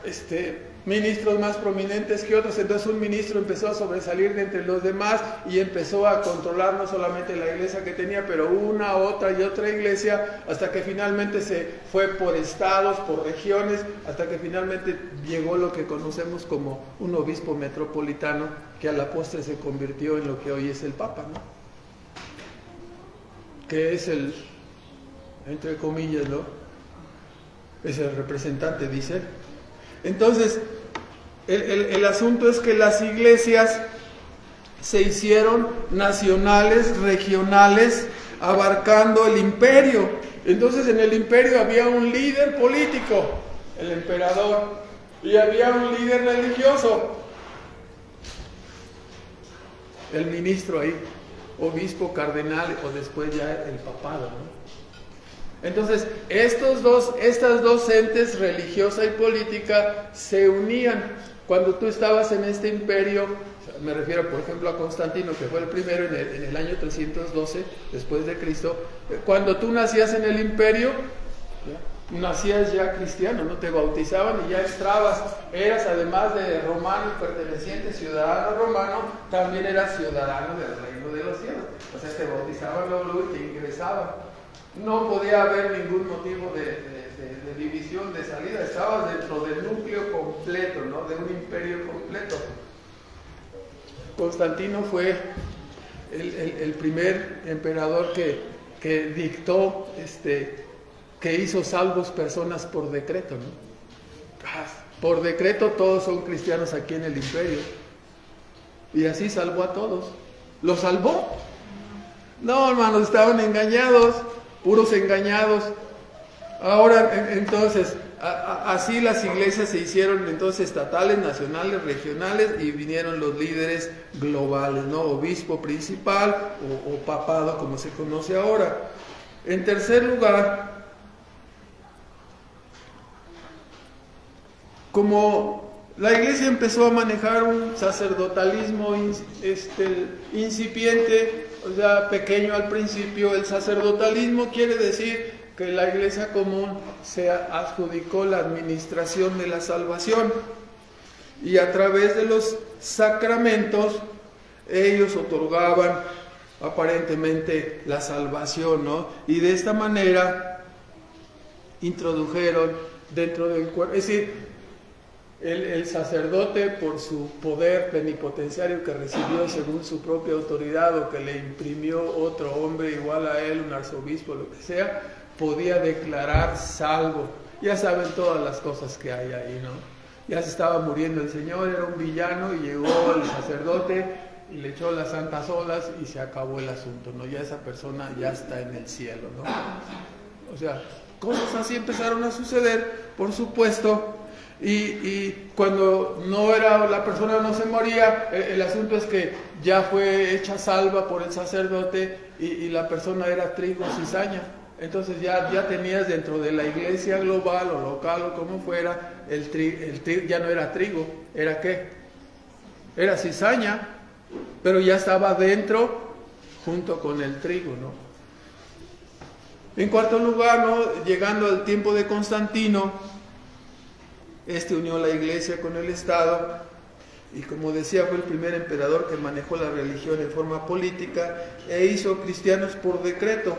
ministros más prominentes que otros, entonces un ministro empezó a sobresalir de entre los demás y empezó a controlar no solamente la iglesia que tenía, pero una, otra y otra iglesia, hasta que finalmente se fue por estados, por regiones, hasta que finalmente llegó lo que conocemos como un obispo metropolitano, que a la postre se convirtió en lo que hoy es el Papa, ¿no? Que es el, entre comillas, ¿no? Es el representante, dice. Entonces, el asunto es que las iglesias se hicieron nacionales, regionales, abarcando el imperio. Entonces, en el imperio había un líder político, el emperador, y había un líder religioso, el ministro ahí, obispo, cardenal, o después ya el papado, ¿no? Entonces, estas dos entes, religiosa y política, se unían. Cuando tú estabas en este imperio, me refiero por ejemplo a Constantino, que fue el primero en el año 312 después de Cristo, cuando tú nacías en el imperio, nacías ya cristiano, no te bautizaban y ya entrabas, eras además de romano y perteneciente, ciudadano romano, también eras ciudadano del reino de los cielos. O sea, te bautizaban luego y te ingresaban. No podía haber ningún motivo de división, de salida. Estabas dentro del núcleo completo, ¿no? De un imperio completo. Constantino fue el primer emperador que dictó, que hizo salvos personas por decreto, ¿no? Por decreto todos son cristianos aquí en el imperio. Y así salvó a todos. ¿Los salvó? No, hermanos, estaban engañados. Puros engañados. Ahora, entonces, así las iglesias se hicieron entonces estatales, nacionales, regionales, y vinieron los líderes globales, ¿no? Obispo principal o papado, como se conoce ahora. En tercer lugar, como la iglesia empezó a manejar un sacerdotalismo incipiente, o sea, pequeño al principio, el sacerdotalismo quiere decir que la iglesia común se adjudicó la administración de la salvación y a través de los sacramentos ellos otorgaban aparentemente la salvación, ¿no? Y de esta manera introdujeron dentro del cuerpo, es decir, el sacerdote, por su poder plenipotenciario que recibió según su propia autoridad o que le imprimió otro hombre igual a él, un arzobispo, lo que sea, podía declarar salvo. Ya saben todas las cosas que hay ahí, ¿no? Ya se estaba muriendo el Señor, era un villano y llegó el sacerdote y le echó las santas olas y se acabó el asunto, ¿no? Ya esa persona ya está en el cielo, ¿no? O sea, cosas así empezaron a suceder, por supuesto. Y cuando no era, la persona no se moría, el asunto es que ya fue hecha salva por el sacerdote y la persona era trigo, cizaña. Entonces ya tenías dentro de la iglesia global o local o como fuera, el trigo ya no era trigo, ¿era qué? Era cizaña, pero ya estaba dentro junto con el trigo, ¿no? En cuarto lugar, ¿no? Llegando al tiempo de Constantino, unió la iglesia con el Estado y, como decía, fue el primer emperador que manejó la religión en forma política e hizo cristianos por decreto.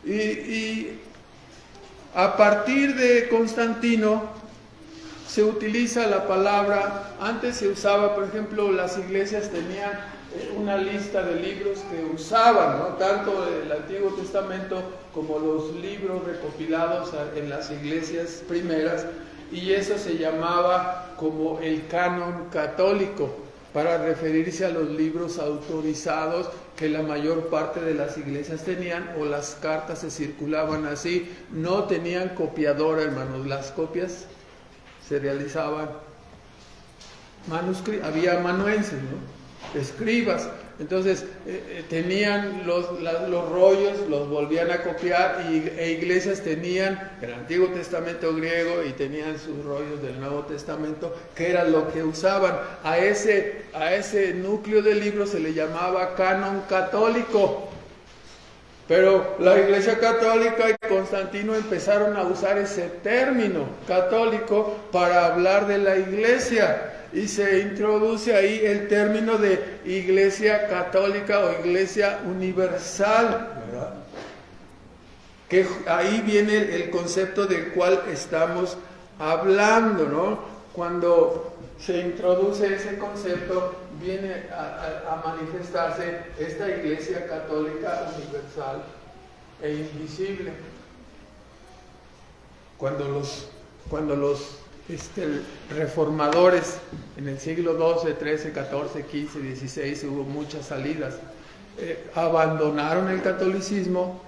Y a partir de Constantino se utiliza la palabra, antes se usaba, por ejemplo, las iglesias tenían una lista de libros que usaban, ¿no? Tanto el Antiguo Testamento como los libros recopilados en las iglesias primeras, y eso se llamaba como el canon católico, para referirse a los libros autorizados que la mayor parte de las iglesias tenían, o las cartas se circulaban así, no tenían copiadora, hermanos, las copias se realizaban había amanuenses, ¿no? Escribas. Entonces tenían los rollos, los volvían a copiar, e iglesias tenían el Antiguo Testamento griego y tenían sus rollos del Nuevo Testamento, que era lo que usaban. A ese núcleo de libros se le llamaba canon católico. Pero la Iglesia Católica y Constantino empezaron a usar ese término católico para hablar de la Iglesia. Y se introduce ahí el término de Iglesia Católica o Iglesia Universal, ¿verdad? Que ahí viene el concepto del cual estamos hablando, ¿no? Cuando se introduce ese concepto, viene a manifestarse esta Iglesia Católica Universal e invisible. Cuando los reformadores en el siglo XII, XIII, XIV, XV, XVI, hubo muchas salidas, abandonaron el catolicismo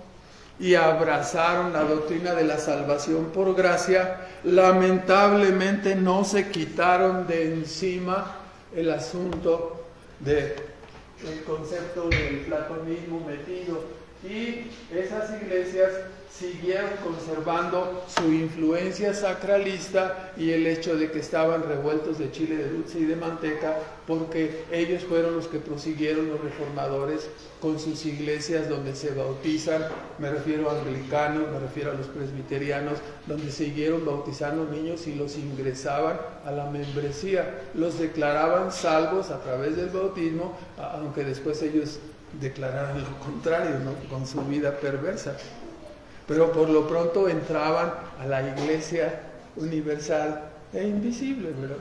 y abrazaron la doctrina de la salvación por gracia. Lamentablemente no se quitaron de encima el asunto del concepto del platonismo metido, y esas iglesias siguieron conservando su influencia sacralista y el hecho de que estaban revueltos de chile de dulce y de manteca, porque ellos fueron los que prosiguieron, los reformadores, con sus iglesias donde se bautizan. Me refiero a anglicanos, me refiero a los presbiterianos, donde siguieron bautizando niños y los ingresaban a la membresía, los declaraban salvos a través del bautismo, aunque después ellos declararan lo contrario, ¿no?, con su vida perversa. Pero por lo pronto entraban a la Iglesia Universal e invisible, ¿verdad?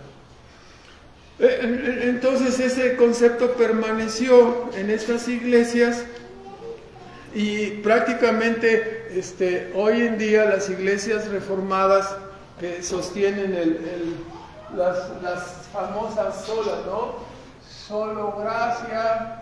Entonces ese concepto permaneció en estas iglesias, y prácticamente hoy en día las iglesias reformadas que sostienen las famosas solas, ¿no? Solo gracia,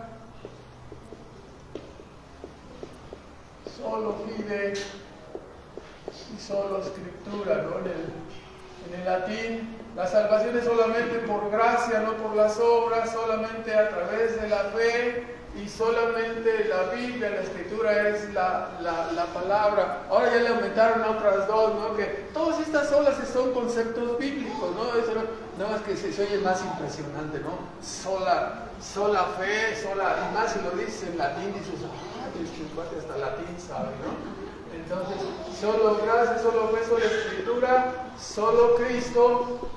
solo fide y solo escritura, ¿no? En el latín, la salvación es solamente por gracia, no por las obras, solamente a través de la fe, y solamente la Biblia, la escritura es la palabra. Ahora ya le aumentaron a otras dos, ¿no? Que todas estas solas son conceptos bíblicos, ¿no? Eso nada más que se oye más impresionante, ¿no? Sola fe, y más si lo dices en latín, dices, hasta latín sabe, ¿no? Entonces, solo gracia, solo fe, solo escritura, solo Cristo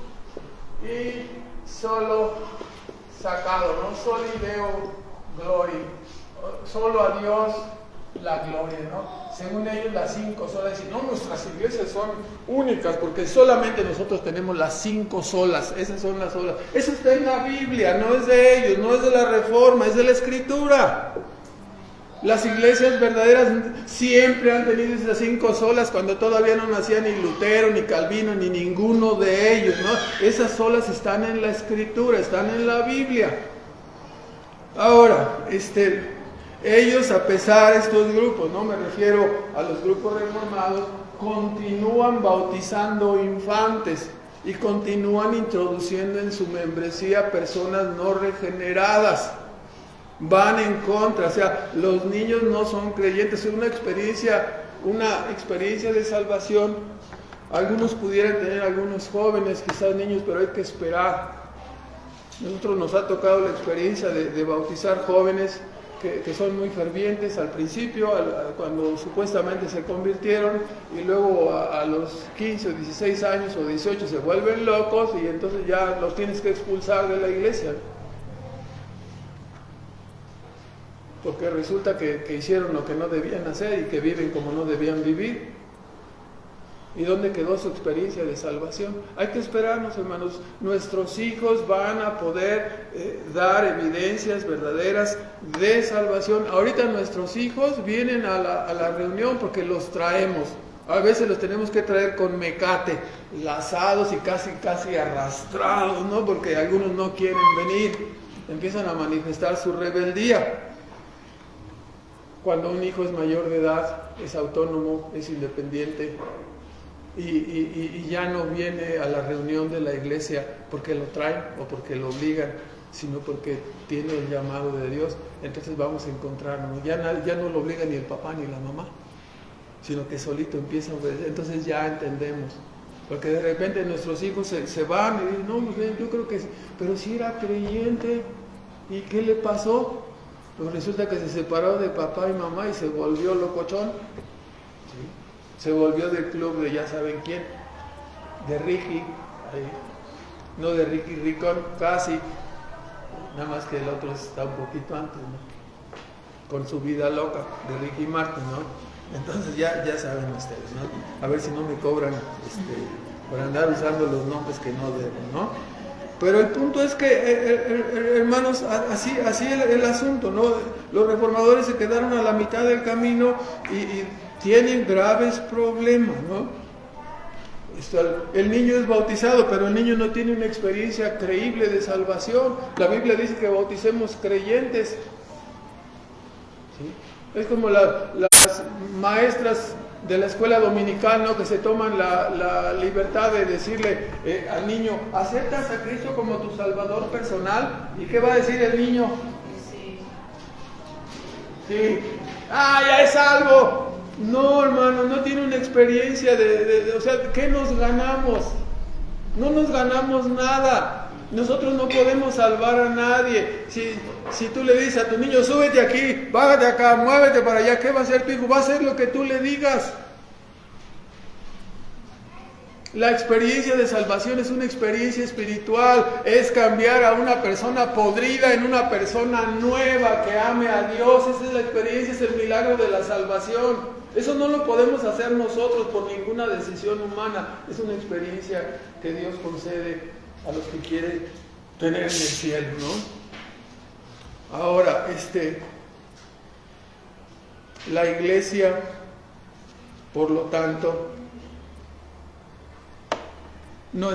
y solo sacado, ¿no? Solo Deo gloria, solo a Dios la gloria, ¿no? Según ellos, las 5 solas, dicen, no, nuestras iglesias son únicas porque solamente nosotros tenemos las 5 solas, esas son las solas. Eso está en la Biblia, no es de ellos, no es de la Reforma, es de la Escritura. Las iglesias verdaderas siempre han tenido esas 5 solas, cuando todavía no nacía ni Lutero, ni Calvino, ni ninguno de ellos, ¿no? Esas solas están en la Escritura, están en la Biblia. Ahora, ellos, a pesar de estos grupos, no me refiero a los grupos reformados, continúan bautizando infantes y continúan introduciendo en su membresía personas no regeneradas. Van en contra, o sea, los niños no son creyentes. Es una experiencia de salvación. Algunos pudieran tener, algunos jóvenes, quizás niños, pero hay que esperar. Nosotros nos ha tocado la experiencia de bautizar jóvenes que son muy fervientes al principio, cuando supuestamente se convirtieron, y luego a los 15 o 16 años o 18 se vuelven locos, y entonces ya los tienes que expulsar de la iglesia. Porque resulta que hicieron lo que no debían hacer y que viven como no debían vivir. ¿Y dónde quedó su experiencia de salvación? Hay que esperarnos, hermanos. Nuestros hijos van a poder dar evidencias verdaderas de salvación. Ahorita nuestros hijos vienen a la reunión porque los traemos. A veces los tenemos que traer con mecate, lazados y casi arrastrados, ¿no? Porque algunos no quieren venir. Empiezan a manifestar su rebeldía. Cuando un hijo es mayor de edad, es autónomo, es independiente, y ya no viene a la reunión de la iglesia porque lo traen o porque lo obligan, sino porque tiene el llamado de Dios, entonces vamos a encontrarnos. Ya no lo obliga ni el papá ni la mamá, sino que solito empieza a obedecer. Entonces ya entendemos. Porque de repente nuestros hijos se van y dicen, no, yo creo que sí, pero si era creyente, ¿y qué le pasó? Pues resulta que se separó de papá y mamá y se volvió locochón. ¿Sí? Se volvió del club de ya saben quién, de Ricky, ahí. No de Ricky Ricón, casi, nada más que el otro está un poquito antes, ¿no? Con su vida loca, de Ricky Martin, ¿no? Entonces ya saben ustedes, ¿no? A ver si no me cobran por andar usando los nombres que no deben, ¿no? Pero el punto es que, hermanos, así el asunto, ¿no? Los reformadores se quedaron a la mitad del camino y tienen graves problemas, ¿no? El niño es bautizado, pero el niño no tiene una experiencia creíble de salvación. La Biblia dice que bauticemos creyentes. ¿Sí? Es como las maestras de la escuela dominical, ¿no? Que se toman la libertad de decirle al niño: ¿aceptas a Cristo como tu Salvador personal? ¿Y qué va a decir el niño? Sí. Sí. ¡Ah, ya es salvo! No, hermano, no tiene una experiencia o sea, ¿qué nos ganamos? No nos ganamos nada. Nosotros no podemos salvar a nadie. Si tú le dices a tu niño: súbete aquí, bájate acá, muévete para allá, ¿qué va a hacer tu hijo? Va a hacer lo que tú le digas. La experiencia de salvación es una experiencia espiritual, es cambiar a una persona podrida en una persona nueva que ame a Dios. Esa es la experiencia, es el milagro de la salvación. Eso no lo podemos hacer nosotros por ninguna decisión humana. Es una experiencia que Dios concede a los que quieren tener en el cielo, ¿no? Ahora, la iglesia, por lo tanto, no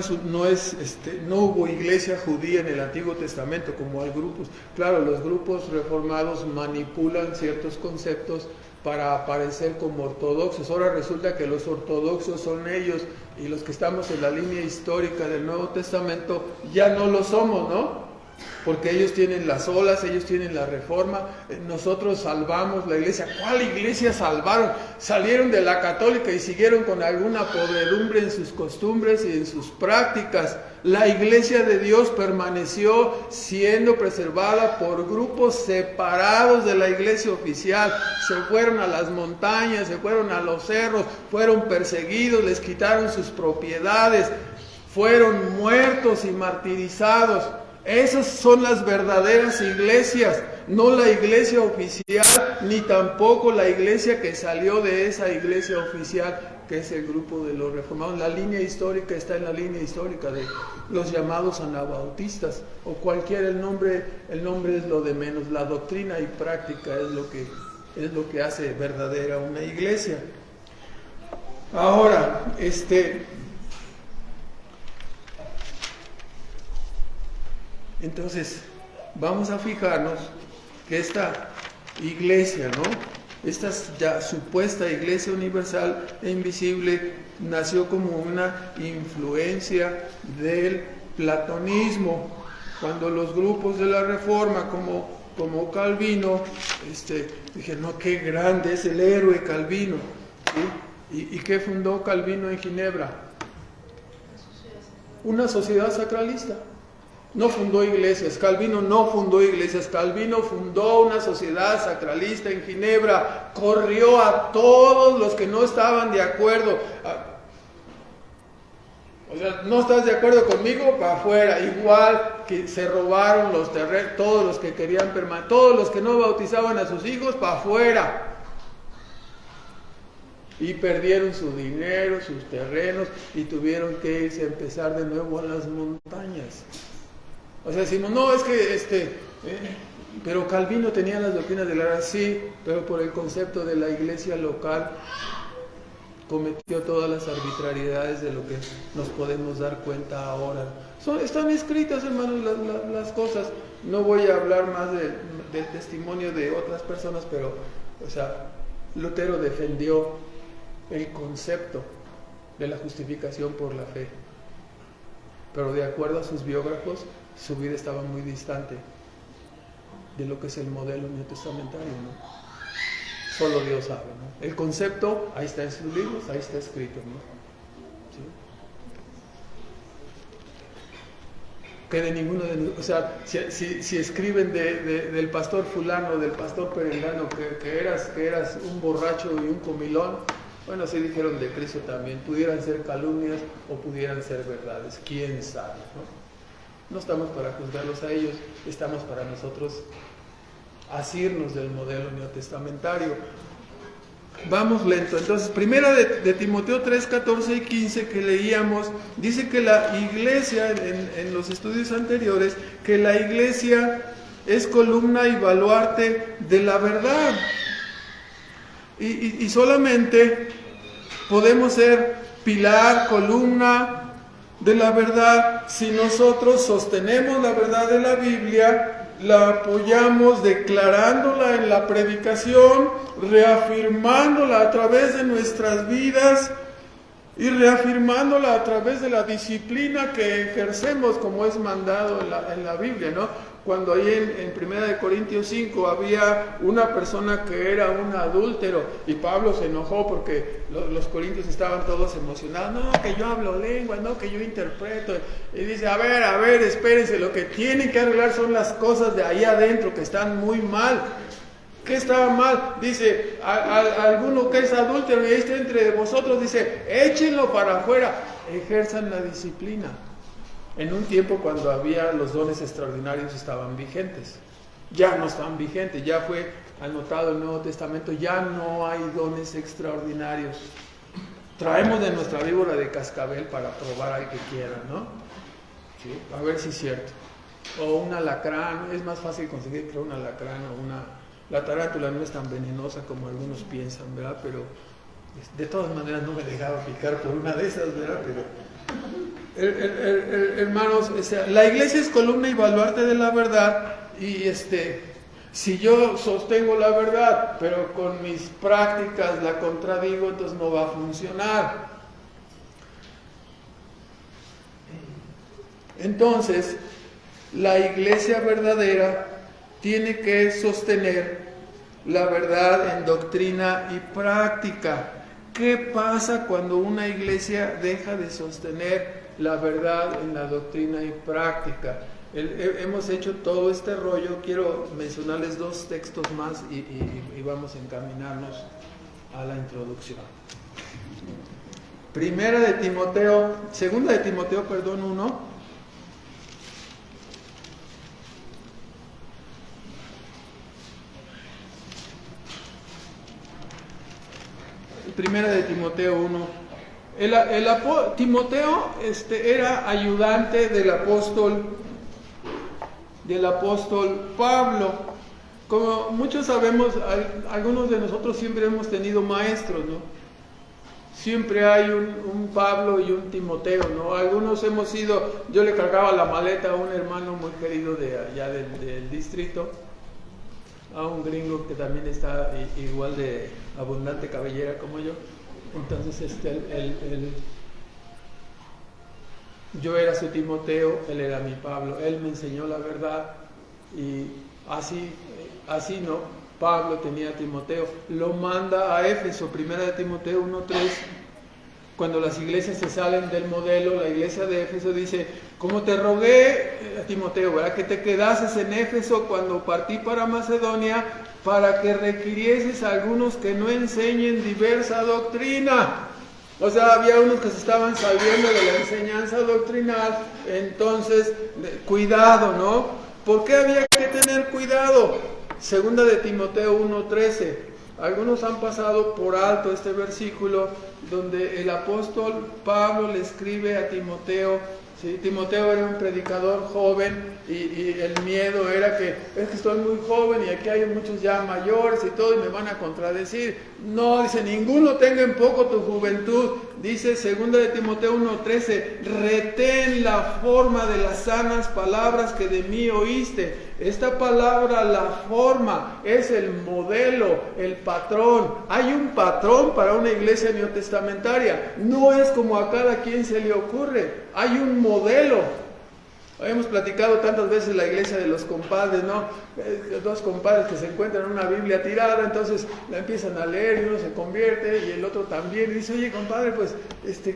hubo iglesia judía en el Antiguo Testamento como hay grupos. Claro, los grupos reformados manipulan ciertos conceptos para aparecer como ortodoxos. Ahora resulta que los ortodoxos son ellos, y los que estamos en la línea histórica del Nuevo Testamento ya no lo somos, ¿no? Porque ellos tienen las olas, ellos tienen la reforma, nosotros salvamos la iglesia. ¿Cuál iglesia salvaron? Salieron de la católica y siguieron con alguna podredumbre en sus costumbres y en sus prácticas. La iglesia de Dios permaneció siendo preservada por grupos separados de la iglesia oficial. Se fueron a las montañas, se fueron a los cerros, fueron perseguidos, les quitaron sus propiedades, fueron muertos y martirizados. Esas son las verdaderas iglesias, no la iglesia oficial, ni tampoco la iglesia que salió de esa iglesia oficial, que es el grupo de los reformados. La línea histórica está en la línea histórica de los llamados anabautistas, o cualquier, el nombre es lo de menos. La doctrina y práctica es lo que hace verdadera una iglesia. Ahora, entonces, vamos a fijarnos que esta iglesia, ¿no? Esta ya supuesta iglesia universal e invisible nació como una influencia del platonismo. Cuando los grupos de la Reforma, como Calvino, dije: no, qué grande es el héroe Calvino, ¿sí? ¿Y qué fundó Calvino en Ginebra? Una sociedad sacralista. No fundó iglesias, Calvino no fundó iglesias, Calvino fundó una sociedad sacralista en Ginebra, corrió a todos los que no estaban de acuerdo. O sea, ¿no estás de acuerdo conmigo? Para afuera. Igual que se robaron los terrenos, todos los que querían permanecer, todos los que no bautizaban a sus hijos, para afuera. Y perdieron su dinero, sus terrenos, y tuvieron que irse a empezar de nuevo a las montañas. O sea, decimos: no, es que pero Calvino tenía las doctrinas de la gracia, sí, pero por el concepto de la iglesia local cometió todas las arbitrariedades de lo que nos podemos dar cuenta ahora. Están escritas, hermanos, las cosas. No voy a hablar más del testimonio de otras personas, pero, o sea, Lutero defendió el concepto de la justificación por la fe, pero de acuerdo a sus biógrafos, su vida estaba muy distante de lo que es el modelo neotestamentario, ¿no? Solo Dios sabe, ¿no? El concepto, ahí está en sus libros, ahí está escrito, ¿no? ¿Sí? que de ninguno de, o sea, si escriben del pastor fulano, del pastor perengano, que eras un borracho y un comilón, bueno, si dijeron de Cristo también, pudieran ser calumnias o pudieran ser verdades, quién sabe, ¿no? No estamos para juzgarlos a ellos, estamos para nosotros asirnos del modelo neotestamentario. Vamos lento. Entonces, primera de Timoteo 3, 14 y 15 que leíamos, dice que la iglesia, en los estudios anteriores, que la iglesia es columna y baluarte de la verdad. Y solamente podemos ser pilar, columna de la verdad si nosotros sostenemos la verdad de la Biblia, la apoyamos declarándola en la predicación, reafirmándola a través de nuestras vidas y reafirmándola a través de la disciplina que ejercemos como es mandado en la Biblia, ¿no? Cuando ahí en 1 Corintios 5 había una persona que era un adúltero y Pablo se enojó porque los corintios estaban todos emocionados, no, que yo hablo lengua, no, que yo interpreto, y dice, a ver, espérense, lo que tienen que arreglar son las cosas de ahí adentro que están muy mal. ¿Qué estaba mal? Dice, alguno que es adúltero y esté entre vosotros, dice, échenlo para afuera, ejerzan la disciplina. En un tiempo cuando había los dones extraordinarios estaban vigentes, ya no están vigentes, ya fue anotado el Nuevo Testamento, ya no hay dones extraordinarios. Traemos de nuestra víbora de cascabel para probar al que quiera, ¿no? ¿Sí? A ver si es cierto. O un alacrán, es más fácil conseguir que un alacrán o una... La tarántula no es tan venenosa como algunos piensan, ¿verdad? Pero de todas maneras no me dejaba picar por una de esas, ¿verdad? Pero, hermanos, o sea, la iglesia es columna y baluarte de la verdad y si yo sostengo la verdad, pero con mis prácticas la contradigo, entonces no va a funcionar. Entonces, la iglesia verdadera tiene que sostener la verdad en doctrina y práctica. ¿Qué pasa cuando una iglesia deja de sostener la verdad en la doctrina y práctica? Hemos hecho todo este rollo, quiero mencionarles 2 textos más y vamos a encaminarnos a la introducción. Segunda de Timoteo, 1. Primera de Timoteo 1. Timoteo era ayudante del apóstol Pablo. Como muchos sabemos, algunos de nosotros siempre hemos tenido maestros, ¿no? Siempre hay un Pablo y un Timoteo, ¿no? Algunos hemos sido, yo le cargaba la maleta a un hermano muy querido de allá del distrito, a un gringo que también está igual de abundante cabellera como yo. Entonces yo era su Timoteo, él era mi Pablo, él me enseñó la verdad y así no, Pablo tenía a Timoteo, lo manda a Éfeso, 1 de Timoteo 1:3. Cuando las iglesias se salen del modelo, la iglesia de Éfeso dice, como te rogué a Timoteo, ¿verdad? Que te quedases en Éfeso cuando partí para Macedonia, para que requirieses a algunos que no enseñen diversa doctrina. O sea, había unos que se estaban saliendo de la enseñanza doctrinal, entonces, cuidado, ¿no? ¿Por qué había que tener cuidado? Segunda de Timoteo 1:13. Algunos han pasado por alto este versículo donde el apóstol Pablo le escribe a Timoteo. ¿Sí? Timoteo era un predicador joven y el miedo era que es que estoy muy joven y aquí hay muchos ya mayores y todo y me van a contradecir. No, dice, ninguno tenga en poco tu juventud. Dice 2 de Timoteo 1:13, retén la forma de las sanas palabras que de mí oíste. Esta palabra, la forma, es el modelo, el patrón. Hay un patrón para una iglesia neotestamentaria. No es como a cada quien se le ocurre. Hay un modelo. Habíamos platicado tantas veces la iglesia de los compadres, ¿no? Dos compadres que se encuentran una Biblia tirada, entonces la empiezan a leer y uno se convierte y el otro también. Y dice, oye compadre, pues,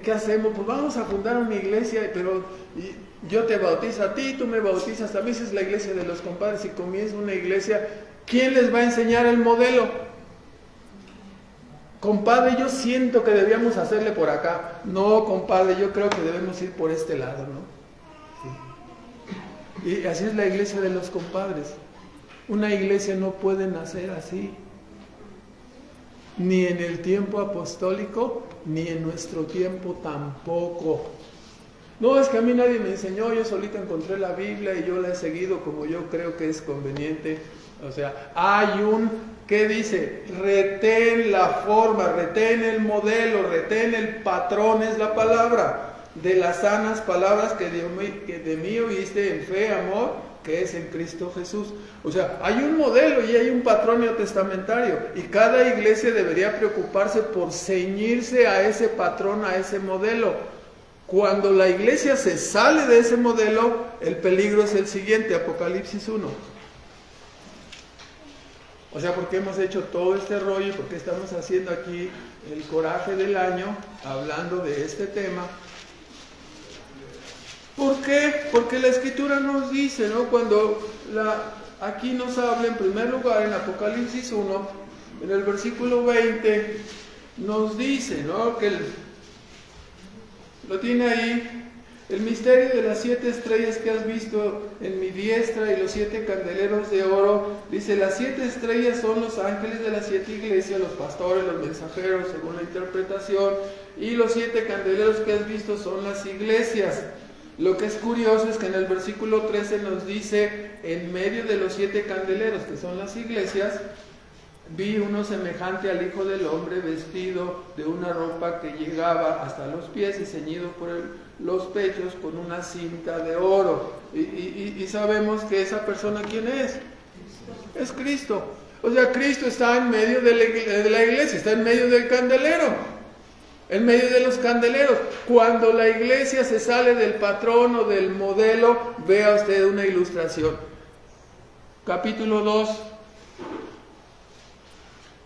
¿qué hacemos? Pues vamos a fundar una iglesia, pero yo te bautizo a ti, tú me bautizas a mí. Esa es la iglesia de los compadres y comienza una iglesia. ¿Quién les va a enseñar el modelo? Compadre, yo siento que debíamos hacerle por acá. No, compadre, yo creo que debemos ir por este lado, ¿no? Y así es la iglesia de los compadres. Una iglesia no puede nacer así, ni en el tiempo apostólico, ni en nuestro tiempo tampoco. No, es que a mí nadie me enseñó, yo solito encontré la Biblia y yo la he seguido como yo creo que es conveniente. O sea, ¿qué dice? Retén la forma, retén el modelo, retén el patrón, es la palabra. De las sanas palabras que de mí oíste en fe, amor, que es en Cristo Jesús. O sea, hay un modelo y hay un patrón neotestamentario, y cada iglesia debería preocuparse por ceñirse a ese patrón, a ese modelo. Cuando la iglesia se sale de ese modelo, el peligro es el siguiente, Apocalipsis 1. O sea, ¿por qué hemos hecho todo este rollo y por qué estamos haciendo aquí el coraje del año hablando de este tema? ¿Por qué? Porque la Escritura nos dice, ¿no? Cuando aquí nos habla en primer lugar en Apocalipsis 1, en el versículo 20, nos dice, ¿no? Que lo tiene ahí, el misterio de las 7 estrellas que has visto en mi diestra y los 7 candeleros de oro. Dice, las 7 estrellas son los ángeles de las 7 iglesias, los pastores, los mensajeros, según la interpretación, y los 7 candeleros que has visto son las iglesias. Lo que es curioso es que en el versículo 13 nos dice, en medio de los 7 candeleros, que son las iglesias, vi uno semejante al Hijo del Hombre, vestido de una ropa que llegaba hasta los pies y ceñido por los pechos con una cinta de oro. Y sabemos que esa persona, ¿quién es? Es Cristo. O sea, Cristo está en medio de la iglesia, está en medio del candelero. En medio de los candeleros. Cuando la iglesia se sale del patrón o del modelo, vea usted una ilustración. Capítulo 2.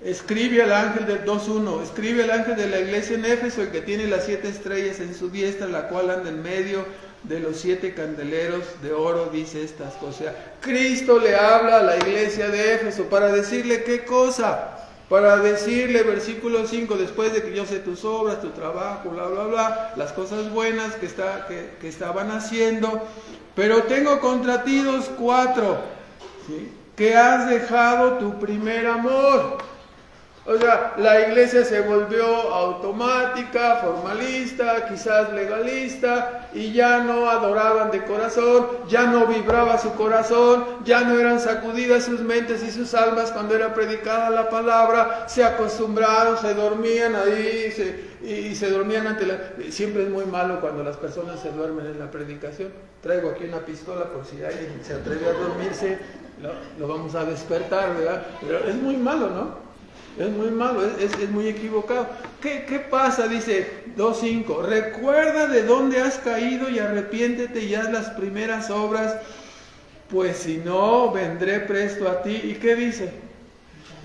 Escribe al ángel del 2.1. Escribe al ángel de la iglesia en Éfeso, el que tiene las 7 estrellas en su diestra, la cual anda en medio de los 7 candeleros de oro, dice estas cosas. Cristo le habla a la iglesia de Éfeso para decirle qué cosa. Para decirle, versículo 5, después de que yo sé tus obras, tu trabajo, bla, bla, bla, las cosas buenas que estaban haciendo, pero tengo contra ti 4, ¿sí? Que has dejado tu primer amor. O sea, la iglesia se volvió automática, formalista, quizás legalista, y ya no adoraban de corazón, ya no vibraba su corazón, ya no eran sacudidas sus mentes y sus almas cuando era predicada la palabra, se acostumbraron, se dormían ahí, y se dormían Siempre es muy malo cuando las personas se duermen en la predicación. Traigo aquí una pistola por si alguien se atreve a dormirse, lo vamos a despertar, ¿verdad? Pero es muy malo, ¿no? Es muy malo, es muy equivocado. ¿Qué pasa? Dice 2.5. Recuerda de dónde has caído y arrepiéntete y haz las primeras obras, pues si no, vendré presto a ti. ¿Y qué dice?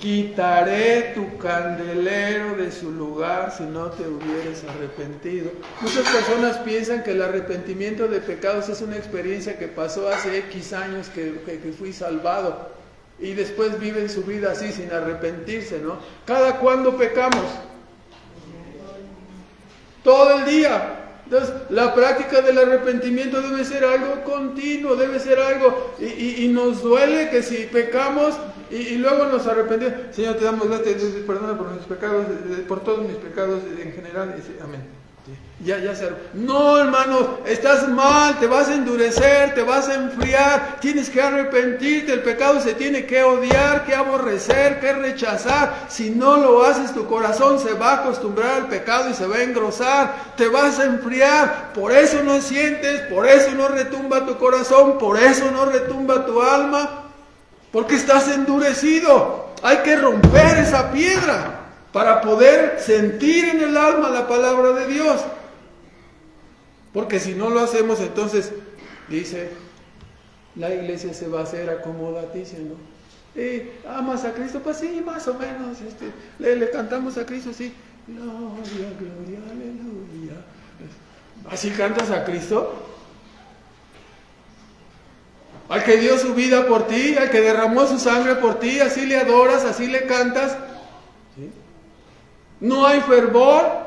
Quitaré tu candelero de su lugar si no te hubieres arrepentido. Muchas personas piensan que el arrepentimiento de pecados es una experiencia que pasó hace X años que fui salvado. Y después viven su vida así, sin arrepentirse, ¿no? ¿Cada cuándo pecamos? Todo el día. Entonces, la práctica del arrepentimiento debe ser algo continuo, debe ser algo... Y nos duele que si pecamos y luego nos arrepentimos. Señor, te damos gracias, perdona por mis pecados, por todos mis pecados en general. Amén. Ya se... No, hermano, estás mal, te vas a endurecer, te vas a enfriar, tienes que arrepentirte, el pecado se tiene que odiar, que aborrecer, que rechazar. Si no lo haces, tu corazón se va a acostumbrar al pecado y se va a engrosar, te vas a enfriar. Por eso no sientes, por eso no retumba tu corazón, por eso no retumba tu alma, porque estás endurecido. Hay que romper esa piedra para poder sentir en el alma la palabra de Dios. Porque si no lo hacemos, entonces Dice, la iglesia se va a hacer acomodaticia, ¿no? ¿Amas a Cristo? Pues sí, más o menos. Le cantamos a Cristo, sí. Gloria, gloria, aleluya. ¿Así cantas a Cristo? Al que dio su vida por ti, al que derramó su sangre por ti, así le adoras, así le cantas. ¿Sí? No hay fervor.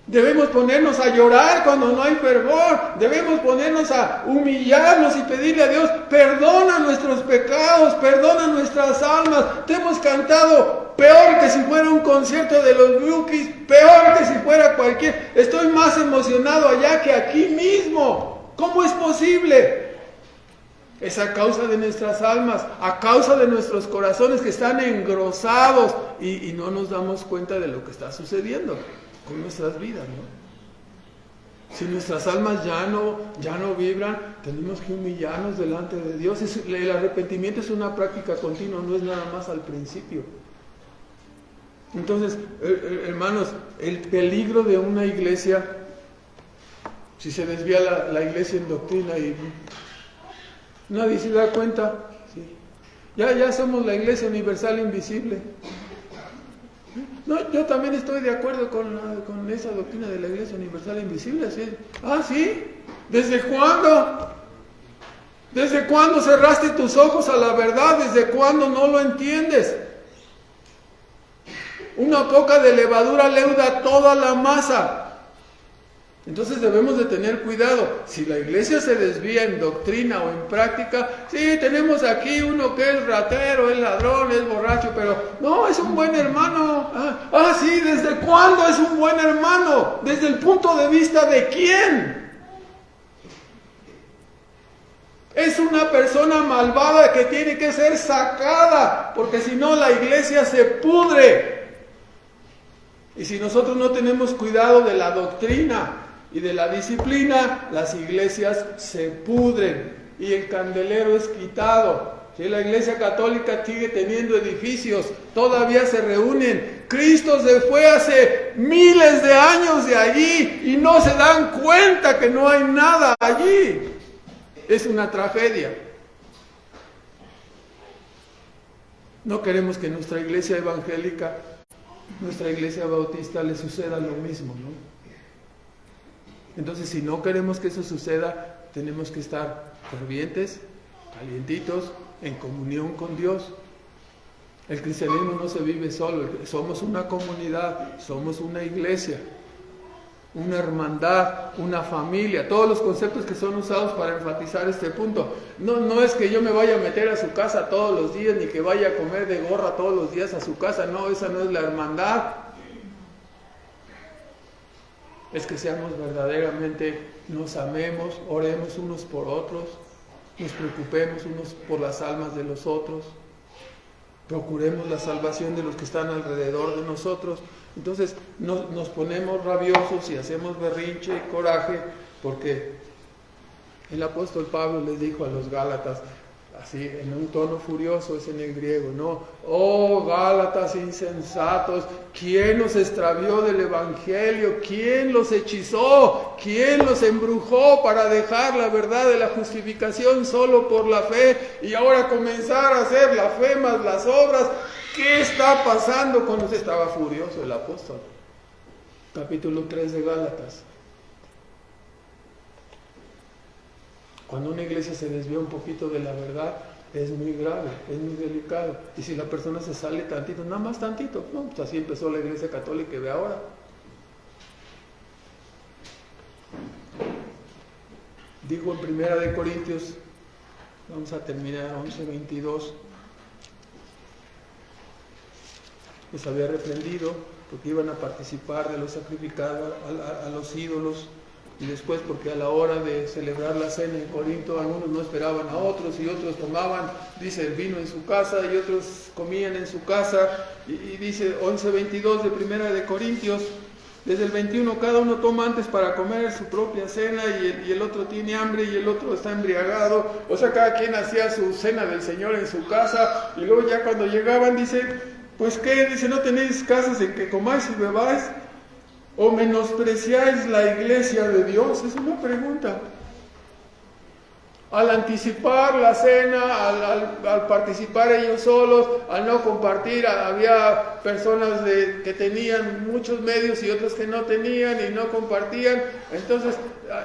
Debemos ponernos a llorar cuando no hay fervor. Debemos ponernos a humillarnos y pedirle a Dios, perdona nuestros pecados, perdona nuestras almas. Te hemos cantado peor que si fuera un concierto de los Bukis, peor que si fuera cualquier. Estoy más emocionado allá que aquí mismo. ¿Cómo es posible? Es a causa de nuestras almas, a causa de nuestros corazones que están engrosados y no nos damos cuenta de lo que está sucediendo con nuestras vidas, ¿no? Si nuestras almas ya no vibran, tenemos que humillarnos delante de Dios. El arrepentimiento es una práctica continua, no es nada más al principio. Entonces, hermanos, el peligro de una iglesia, si se desvía la iglesia en doctrina y nadie se da cuenta, sí. Ya somos la iglesia universal invisible. No, yo también estoy de acuerdo con esa doctrina de la Iglesia Universal Invisible. ¿Sí? Ah, ¿sí? ¿Desde cuándo? ¿Desde cuándo cerraste tus ojos a la verdad? ¿Desde cuándo no lo entiendes? Una poca de levadura leuda toda la masa. Entonces debemos de tener cuidado. Si la iglesia se desvía en doctrina o en práctica, sí, tenemos aquí uno que es ratero, es ladrón, es borracho, pero no, es un buen hermano. Sí, ¿desde cuándo es un buen hermano? ¿Desde el punto de vista de quién? Es una persona malvada que tiene que ser sacada, porque si no la iglesia se pudre. Y si nosotros no tenemos cuidado de la doctrina y de la disciplina, las iglesias se pudren y el candelero es quitado. ¿Sí? La iglesia católica sigue teniendo edificios, todavía se reúnen. Cristo se fue hace miles de años de allí y no se dan cuenta que no hay nada allí. Es una tragedia. No queremos que nuestra iglesia evangélica, nuestra iglesia bautista le suceda lo mismo, ¿no? Entonces, si no queremos que eso suceda, tenemos que estar fervientes, calientitos, en comunión con Dios. El cristianismo no se vive solo, somos una comunidad, somos una iglesia, una hermandad, una familia, todos los conceptos que son usados para enfatizar este punto. No es que yo me vaya a meter a su casa todos los días, ni que vaya a comer de gorra todos los días a su casa, no, esa no es la hermandad. Es que seamos verdaderamente, nos amemos, oremos unos por otros, nos preocupemos unos por las almas de los otros, procuremos la salvación de los que están alrededor de nosotros. Entonces nos ponemos rabiosos y hacemos berrinche y coraje, porque el apóstol Pablo les dijo a los Gálatas, así en un tono furioso, es en el griego, ¿no? Oh Gálatas insensatos, ¿quién los extravió del evangelio? ¿Quién los hechizó? ¿Quién los embrujó para dejar la verdad de la justificación solo por la fe y ahora comenzar a hacer la fe más las obras? ¿Qué está pasando con usted? Estaba furioso el apóstol. Capítulo 3 de Gálatas. Cuando una iglesia se desvía un poquito de la verdad, es muy grave, es muy delicado. Y si la persona se sale tantito, nada más tantito, no, pues así empezó la iglesia católica que ve ahora. Digo en Primera de Corintios, vamos a terminar 11:22, les había reprendido porque iban a participar de lo sacrificado a los ídolos. Y después porque a la hora de celebrar la cena en Corinto, algunos no esperaban a otros y otros tomaban, dice, el vino en su casa y otros comían en su casa. Y dice 11:22 de Primera de Corintios, desde el 21, cada uno toma antes para comer su propia cena y el otro tiene hambre y el otro está embriagado. O sea, cada quien hacía su cena del Señor en su casa y luego ya cuando llegaban dice, pues ¿qué? Dice, ¿no tenéis casas en que comáis y bebáis? ¿O menospreciáis la iglesia de Dios? Es una pregunta. Al anticipar la cena, al participar ellos solos, al no compartir, había personas que tenían muchos medios y otras que no tenían y no compartían. Entonces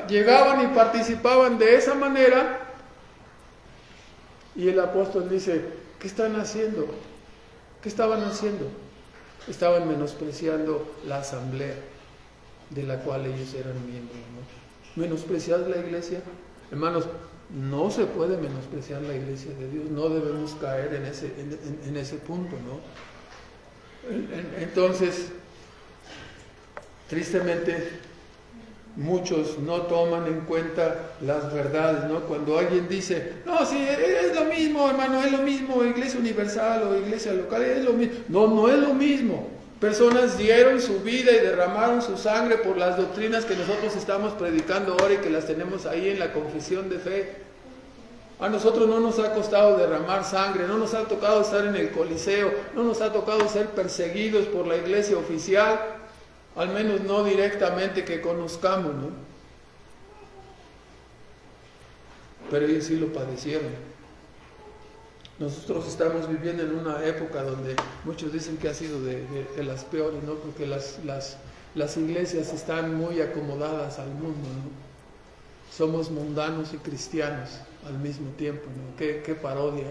llegaban y participaban de esa manera. Y el apóstol dice, ¿qué están haciendo? ¿Qué estaban haciendo? Estaban menospreciando la asamblea de la cual ellos eran miembros, ¿no? ¿Menospreciar la iglesia? Hermanos, no se puede menospreciar la iglesia de Dios, no debemos caer en ese punto, ¿no? Entonces, tristemente, muchos no toman en cuenta las verdades, ¿no? Cuando alguien dice, no, sí, es lo mismo, hermano, es lo mismo, iglesia universal o iglesia local, es lo mismo. No, no es lo mismo. Personas dieron su vida y derramaron su sangre por las doctrinas que nosotros estamos predicando ahora y que las tenemos ahí en la confesión de fe. A nosotros no nos ha costado derramar sangre, no nos ha tocado estar en el Coliseo, no nos ha tocado ser perseguidos por la iglesia oficial, al menos no directamente que conozcamos, ¿no? Pero ellos sí lo padecieron. Nosotros estamos viviendo en una época donde muchos dicen que ha sido de las peores, ¿no? Porque las iglesias están muy acomodadas al mundo, ¿no? Somos mundanos y cristianos al mismo tiempo, ¿no? Qué parodia.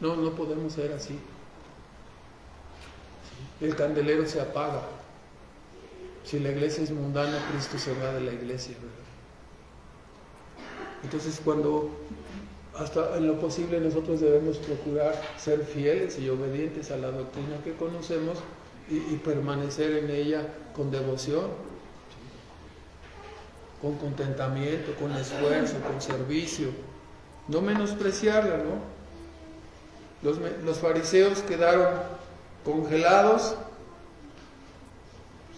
No podemos ser así. El candelero se apaga. Si la iglesia es mundana, Cristo se va de la iglesia, ¿verdad? Entonces, cuando hasta en lo posible nosotros debemos procurar ser fieles y obedientes a la doctrina que conocemos y permanecer en ella con devoción, con contentamiento, con esfuerzo, con servicio, no menospreciarla, ¿no? Los fariseos quedaron congelados.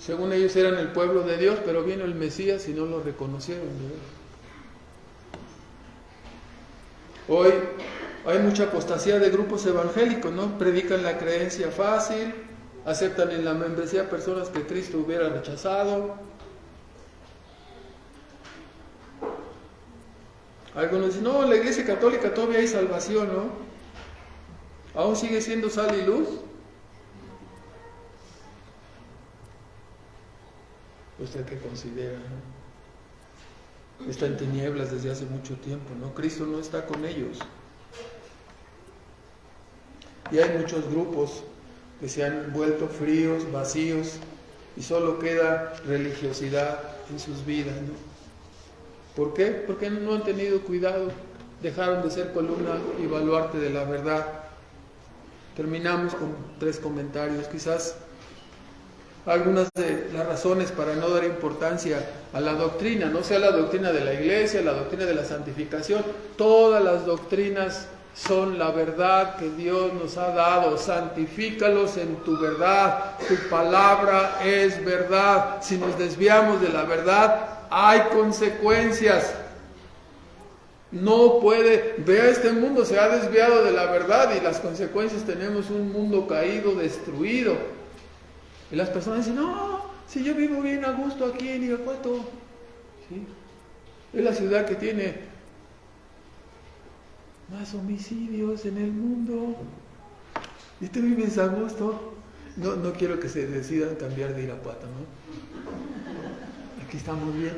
Según ellos eran el pueblo de Dios, pero vino el Mesías y no lo reconocieron, ¿no? Hoy hay mucha apostasía de grupos evangélicos, ¿no? Predican la creencia fácil, aceptan en la membresía personas que Cristo hubiera rechazado. Algunos dicen, no, en la iglesia católica todavía hay salvación, ¿no? ¿Aún sigue siendo sal y luz? ¿Usted qué considera, no? Está en tinieblas desde hace mucho tiempo, ¿no? Cristo no está con ellos. Y hay muchos grupos que se han vuelto fríos, vacíos, y solo queda religiosidad en sus vidas, ¿no? ¿Por qué? Porque no han tenido cuidado, dejaron de ser columna y baluarte de la verdad. Terminamos con 3 comentarios, quizás algunas de las razones para no dar importancia a la doctrina, no sea la doctrina de la iglesia, la doctrina de la santificación, todas las doctrinas son la verdad que Dios nos ha dado. Santifícalos en tu verdad, tu palabra es verdad. Si nos desviamos de la verdad, hay consecuencias. No puede, vea, este mundo se ha desviado de la verdad y las consecuencias: tenemos un mundo caído, destruido. Y las personas dicen, no, si yo vivo bien a gusto aquí en Irapuato, ¿sí? Es la ciudad que tiene más homicidios en el mundo, y tú vives a gusto. No quiero que se decidan cambiar de Irapuato, ¿no? Aquí estamos bien.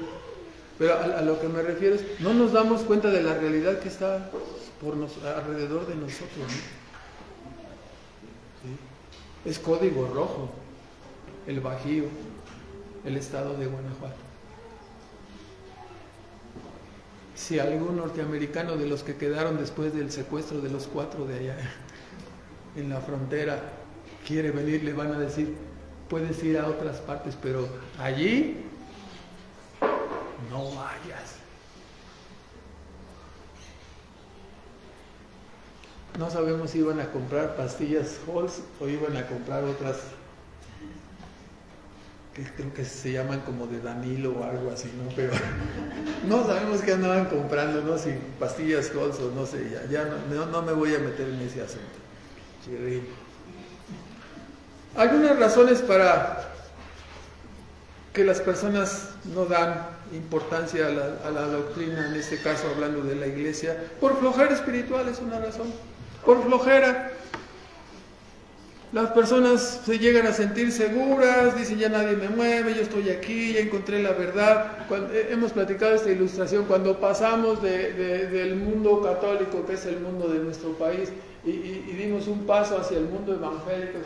Pero a lo que me refiero es, no nos damos cuenta de la realidad que está alrededor de nosotros, ¿no? ¿Sí? Es código rojo el Bajío, el estado de Guanajuato. Si algún norteamericano de los que quedaron después del secuestro de los 4 de allá en la frontera quiere venir, le van a decir, puedes ir a otras partes, pero allí no vayas. No sabemos si iban a comprar pastillas Halls o iban a comprar otras que creo que se llaman como de Danilo o algo así, ¿no? Pero no sabemos qué andaban comprando, ¿no? Si pastillas Halls o no sé, ya no me voy a meter en ese asunto. Chirrín. Algunas razones para que las personas no dan importancia a la doctrina, en este caso hablando de la iglesia. Por flojera espiritual es una razón, por flojera. Las personas se llegan a sentir seguras, dicen ya nadie me mueve, yo estoy aquí, ya encontré la verdad. Hemos platicado esta ilustración, cuando pasamos del mundo católico, que es el mundo de nuestro país, y dimos un paso hacia el mundo evangélico,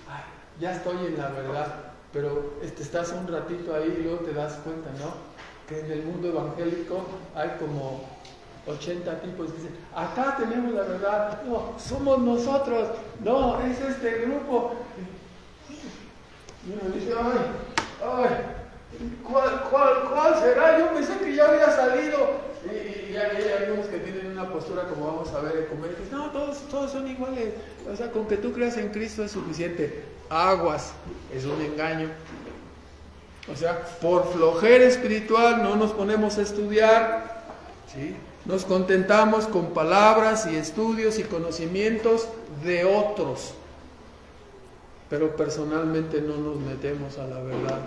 ay, ya estoy en la verdad, pero estás un ratito ahí y luego te das cuenta, ¿no? Que en el mundo evangélico hay como 80 tipos que dicen, acá tenemos la verdad, no, somos nosotros, no, es este grupo. Y uno dice, ay, ¿cuál será? Yo pensé que ya había salido. Y hay algunos que tienen una postura, como vamos a ver, ecuménica, no, todos son iguales, o sea, con que tú creas en Cristo es suficiente. Aguas, es un engaño. O sea, por flojera espiritual no nos ponemos a estudiar, ¿sí? Nos contentamos con palabras y estudios y conocimientos de otros, pero personalmente no nos metemos a la verdad.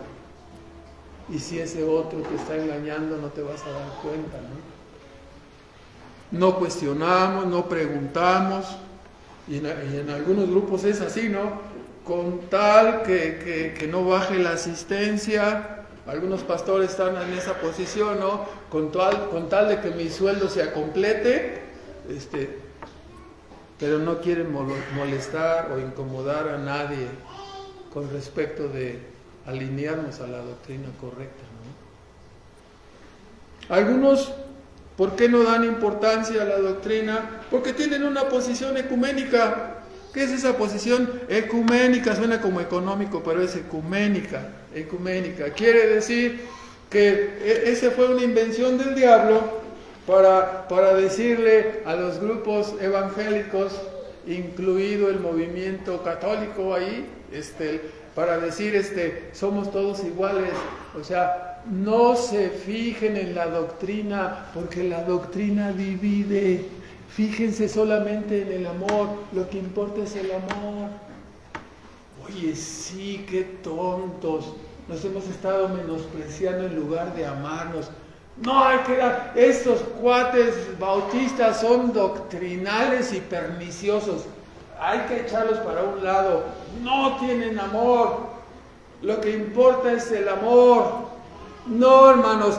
Y si ese otro te está engañando, no te vas a dar cuenta, ¿no? No cuestionamos, no preguntamos, y en algunos grupos es así, ¿no? Con tal que no baje la asistencia. Algunos pastores están en esa posición, ¿no? Con tal de que mi sueldo se complete, pero no quieren molestar o incomodar a nadie con respecto de alinearnos a la doctrina correcta, ¿no? Algunos, ¿por qué no dan importancia a la doctrina? Porque tienen una posición ecuménica. ¿Qué es esa posición ecuménica? Suena como económico, pero es ecuménica. Quiere decir que esa fue una invención del diablo para decirle a los grupos evangélicos, incluido el movimiento católico ahí, para decir, somos todos iguales. O sea, no se fijen en la doctrina, porque la doctrina divide. Fíjense solamente en el amor, lo que importa es el amor. Oye, sí, qué tontos. Nos hemos estado menospreciando en lugar de amarnos. No, estos cuates bautistas son doctrinales y perniciosos. Hay que echarlos para un lado. No tienen amor. Lo que importa es el amor. No, hermanos,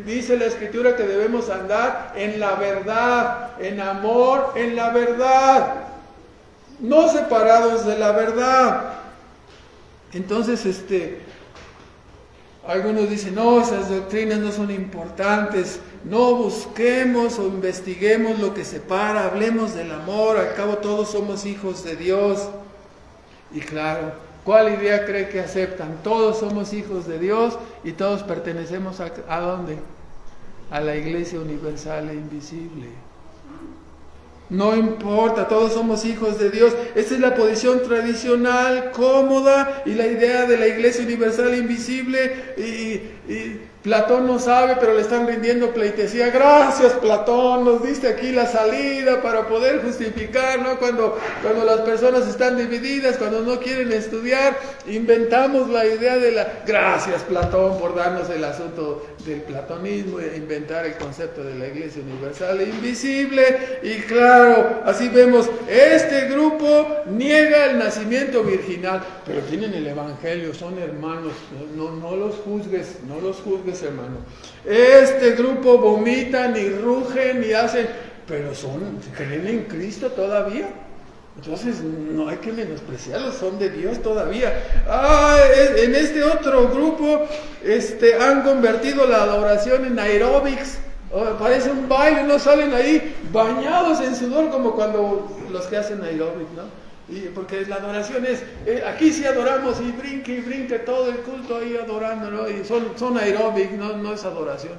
dice la Escritura que debemos andar en la verdad, en amor, en la verdad, no separados de la verdad. Entonces, algunos dicen, no, esas doctrinas no son importantes, no busquemos o investiguemos lo que separa, hablemos del amor, al cabo todos somos hijos de Dios. Y claro, ¿cuál idea cree que aceptan? Todos somos hijos de Dios y todos pertenecemos ¿a dónde? A la Iglesia universal e invisible. No importa, todos somos hijos de Dios. Esta es la posición tradicional, cómoda, y la idea de la Iglesia universal e invisible. Y Platón no sabe, pero le están rindiendo pleitesía. Gracias, Platón, nos diste aquí la salida para poder justificar, ¿no? Cuando las personas están divididas, cuando no quieren estudiar, inventamos la idea de la... Gracias, Platón, por darnos el asunto del platonismo e inventar el concepto de la Iglesia universal e invisible. Y claro, así vemos, este grupo niega el nacimiento virginal, pero tienen el Evangelio, son hermanos, no los juzgues, hermano. Este grupo vomitan y rugen y hacen, pero creen en Cristo todavía. Entonces no hay que menospreciarlos, son de Dios todavía. En este otro grupo han convertido la adoración en aeróbics. Parece un baile, no salen ahí bañados en sudor como cuando los que hacen aeróbics, ¿no? Porque la adoración es, aquí sí adoramos y brinque todo el culto ahí adorando, ¿no? Y son aeróbics, no es adoración.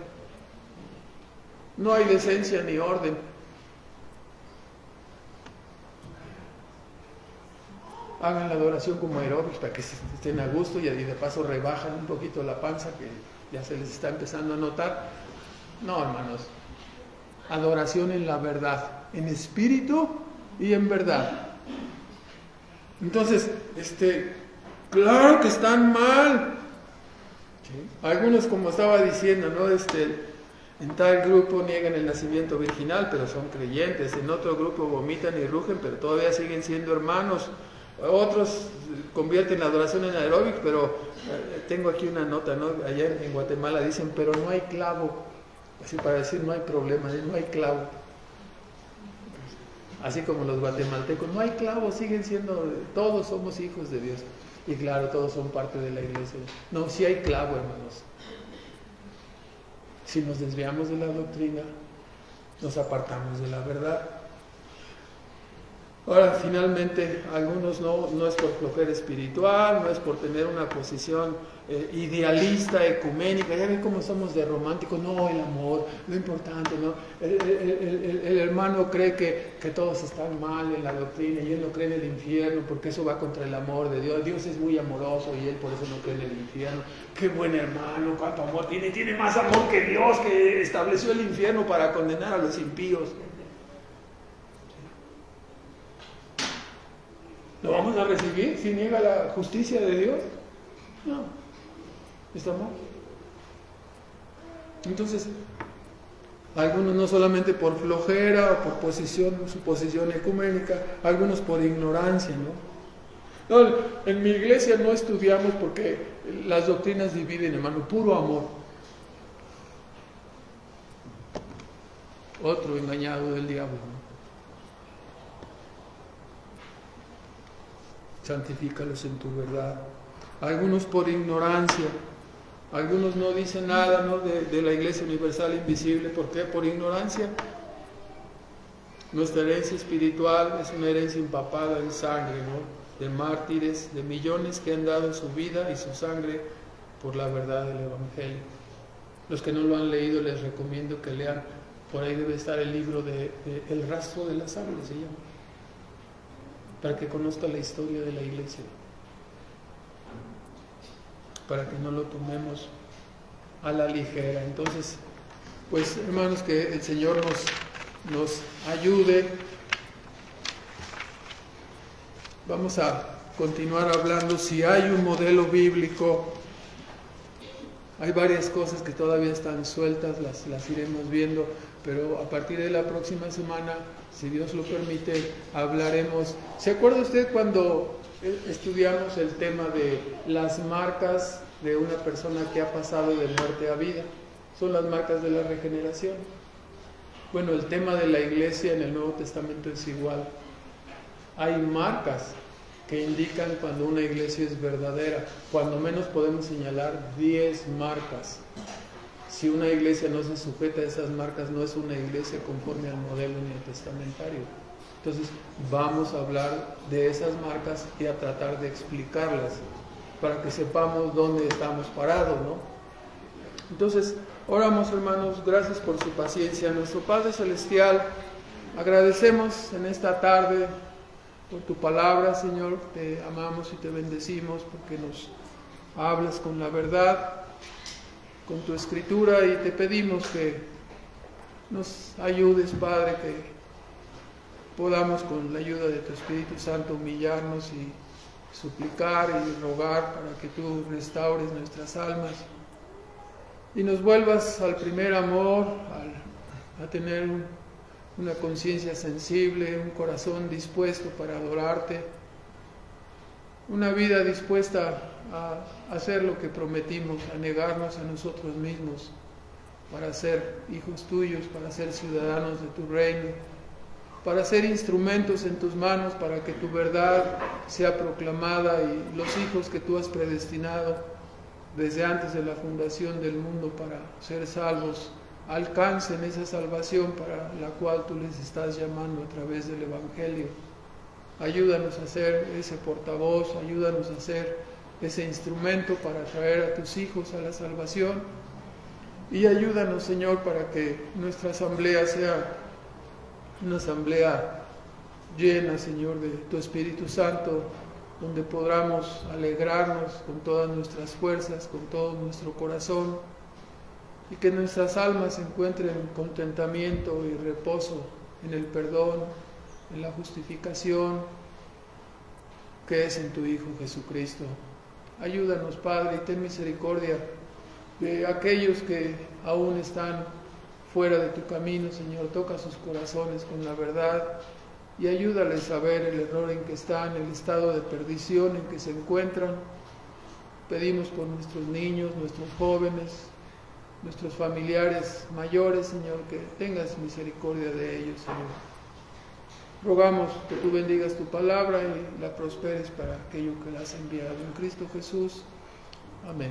No hay decencia ni orden. Hagan la adoración como aeróbics para que estén a gusto y de paso rebajan un poquito la panza que ya se les está empezando a notar. No, hermanos. Adoración en la verdad, en espíritu y en verdad. Entonces, claro que están mal. ¿Sí? Algunos, como estaba diciendo, ¿no? En tal grupo niegan el nacimiento virginal, pero son creyentes. En otro grupo vomitan y rugen, pero todavía siguen siendo hermanos. Otros convierten la adoración en aeróbic, pero tengo aquí una nota, ¿no? Allá en Guatemala dicen, pero no hay clavo. Así para decir, no hay problema, no hay clavo. Así como los guatemaltecos, no hay clavo, siguen siendo, todos somos hijos de Dios. Y claro, todos son parte de la iglesia. No, sí hay clavo, hermanos. Si nos desviamos de la doctrina, nos apartamos de la verdad. Ahora, finalmente, algunos no es por flojera espiritual, no es por tener una posición idealista, ecuménica. Ya ven cómo somos de románticos. No, el amor, lo importante, ¿no? El hermano cree que todos están mal en la doctrina y él no cree en el infierno porque eso va contra el amor de Dios. Dios es muy amoroso y él por eso no cree en el infierno. Qué buen hermano, cuánto amor tiene. Tiene más amor que Dios, que estableció el infierno para condenar a los impíos. ¿Lo vamos a recibir si niega la justicia de Dios? No. ¿Está mal? Entonces, algunos no solamente por flojera o por su posición ecuménica, algunos por ignorancia, ¿no? No, en mi iglesia no estudiamos porque las doctrinas dividen, hermano, puro amor. Otro engañado del diablo, ¿no? Santifícalos en tu verdad. Algunos por ignorancia, algunos no dicen nada, ¿no? de la Iglesia Universal Invisible. ¿Por qué? Por ignorancia. Nuestra herencia espiritual es una herencia empapada en sangre, ¿no? De mártires, de millones que han dado su vida y su sangre por la verdad del Evangelio. Los que no lo han leído les recomiendo que lean. Por ahí debe estar el libro de El rastro de la sangre, se llama, para que conozca la historia de la iglesia, para que no lo tomemos a la ligera. Entonces, pues hermanos, que el Señor nos ayude. Vamos a continuar hablando. Si hay un modelo bíblico, hay varias cosas que todavía están sueltas, las iremos viendo, pero a partir de la próxima semana, si Dios lo permite, hablaremos. ¿Se acuerda usted cuando estudiamos el tema de las marcas de una persona que ha pasado de muerte a vida? Son las marcas de la regeneración. Bueno, el tema de la iglesia en el Nuevo Testamento es igual. Hay marcas que indican cuando una iglesia es verdadera. Cuando menos podemos señalar 10 marcas. Si una iglesia no se sujeta a esas marcas, no es una iglesia conforme al modelo neotestamentario. Entonces, vamos a hablar de esas marcas y a tratar de explicarlas para que sepamos dónde estamos parados, ¿no? Entonces, oramos, hermanos, gracias por su paciencia. Nuestro Padre Celestial, agradecemos en esta tarde por tu palabra, Señor. Te amamos y te bendecimos porque nos hablas con la verdad, con tu escritura, y te pedimos que nos ayudes, Padre, que podamos con la ayuda de tu Espíritu Santo humillarnos y suplicar y rogar para que tú restaures nuestras almas y nos vuelvas al primer amor, a tener una conciencia sensible, un corazón dispuesto para adorarte, una vida dispuesta a hacer lo que prometimos, a negarnos a nosotros mismos para ser hijos tuyos, para ser ciudadanos de tu reino, para ser instrumentos en tus manos, para que tu verdad sea proclamada y los hijos que tú has predestinado desde antes de la fundación del mundo para ser salvos alcancen esa salvación para la cual tú les estás llamando a través del Evangelio. Ayúdanos a ser ese portavoz, ayúdanos a ser ese instrumento para traer a tus hijos a la salvación, y ayúdanos, Señor, para que nuestra asamblea sea una asamblea llena, Señor, de tu Espíritu Santo, donde podamos alegrarnos con todas nuestras fuerzas, con todo nuestro corazón, y que nuestras almas encuentren contentamiento y reposo en el perdón, en la justificación que es en tu Hijo Jesucristo. Ayúdanos, Padre, y ten misericordia de aquellos que aún están fuera de tu camino, Señor. Toca sus corazones con la verdad y ayúdales a ver el error en que están, el estado de perdición en que se encuentran. Pedimos por nuestros niños, nuestros jóvenes, nuestros familiares mayores, Señor, que tengas misericordia de ellos, Señor. Rogamos que tú bendigas tu palabra y la prosperes para aquello que la has enviado. En Cristo Jesús. Amén.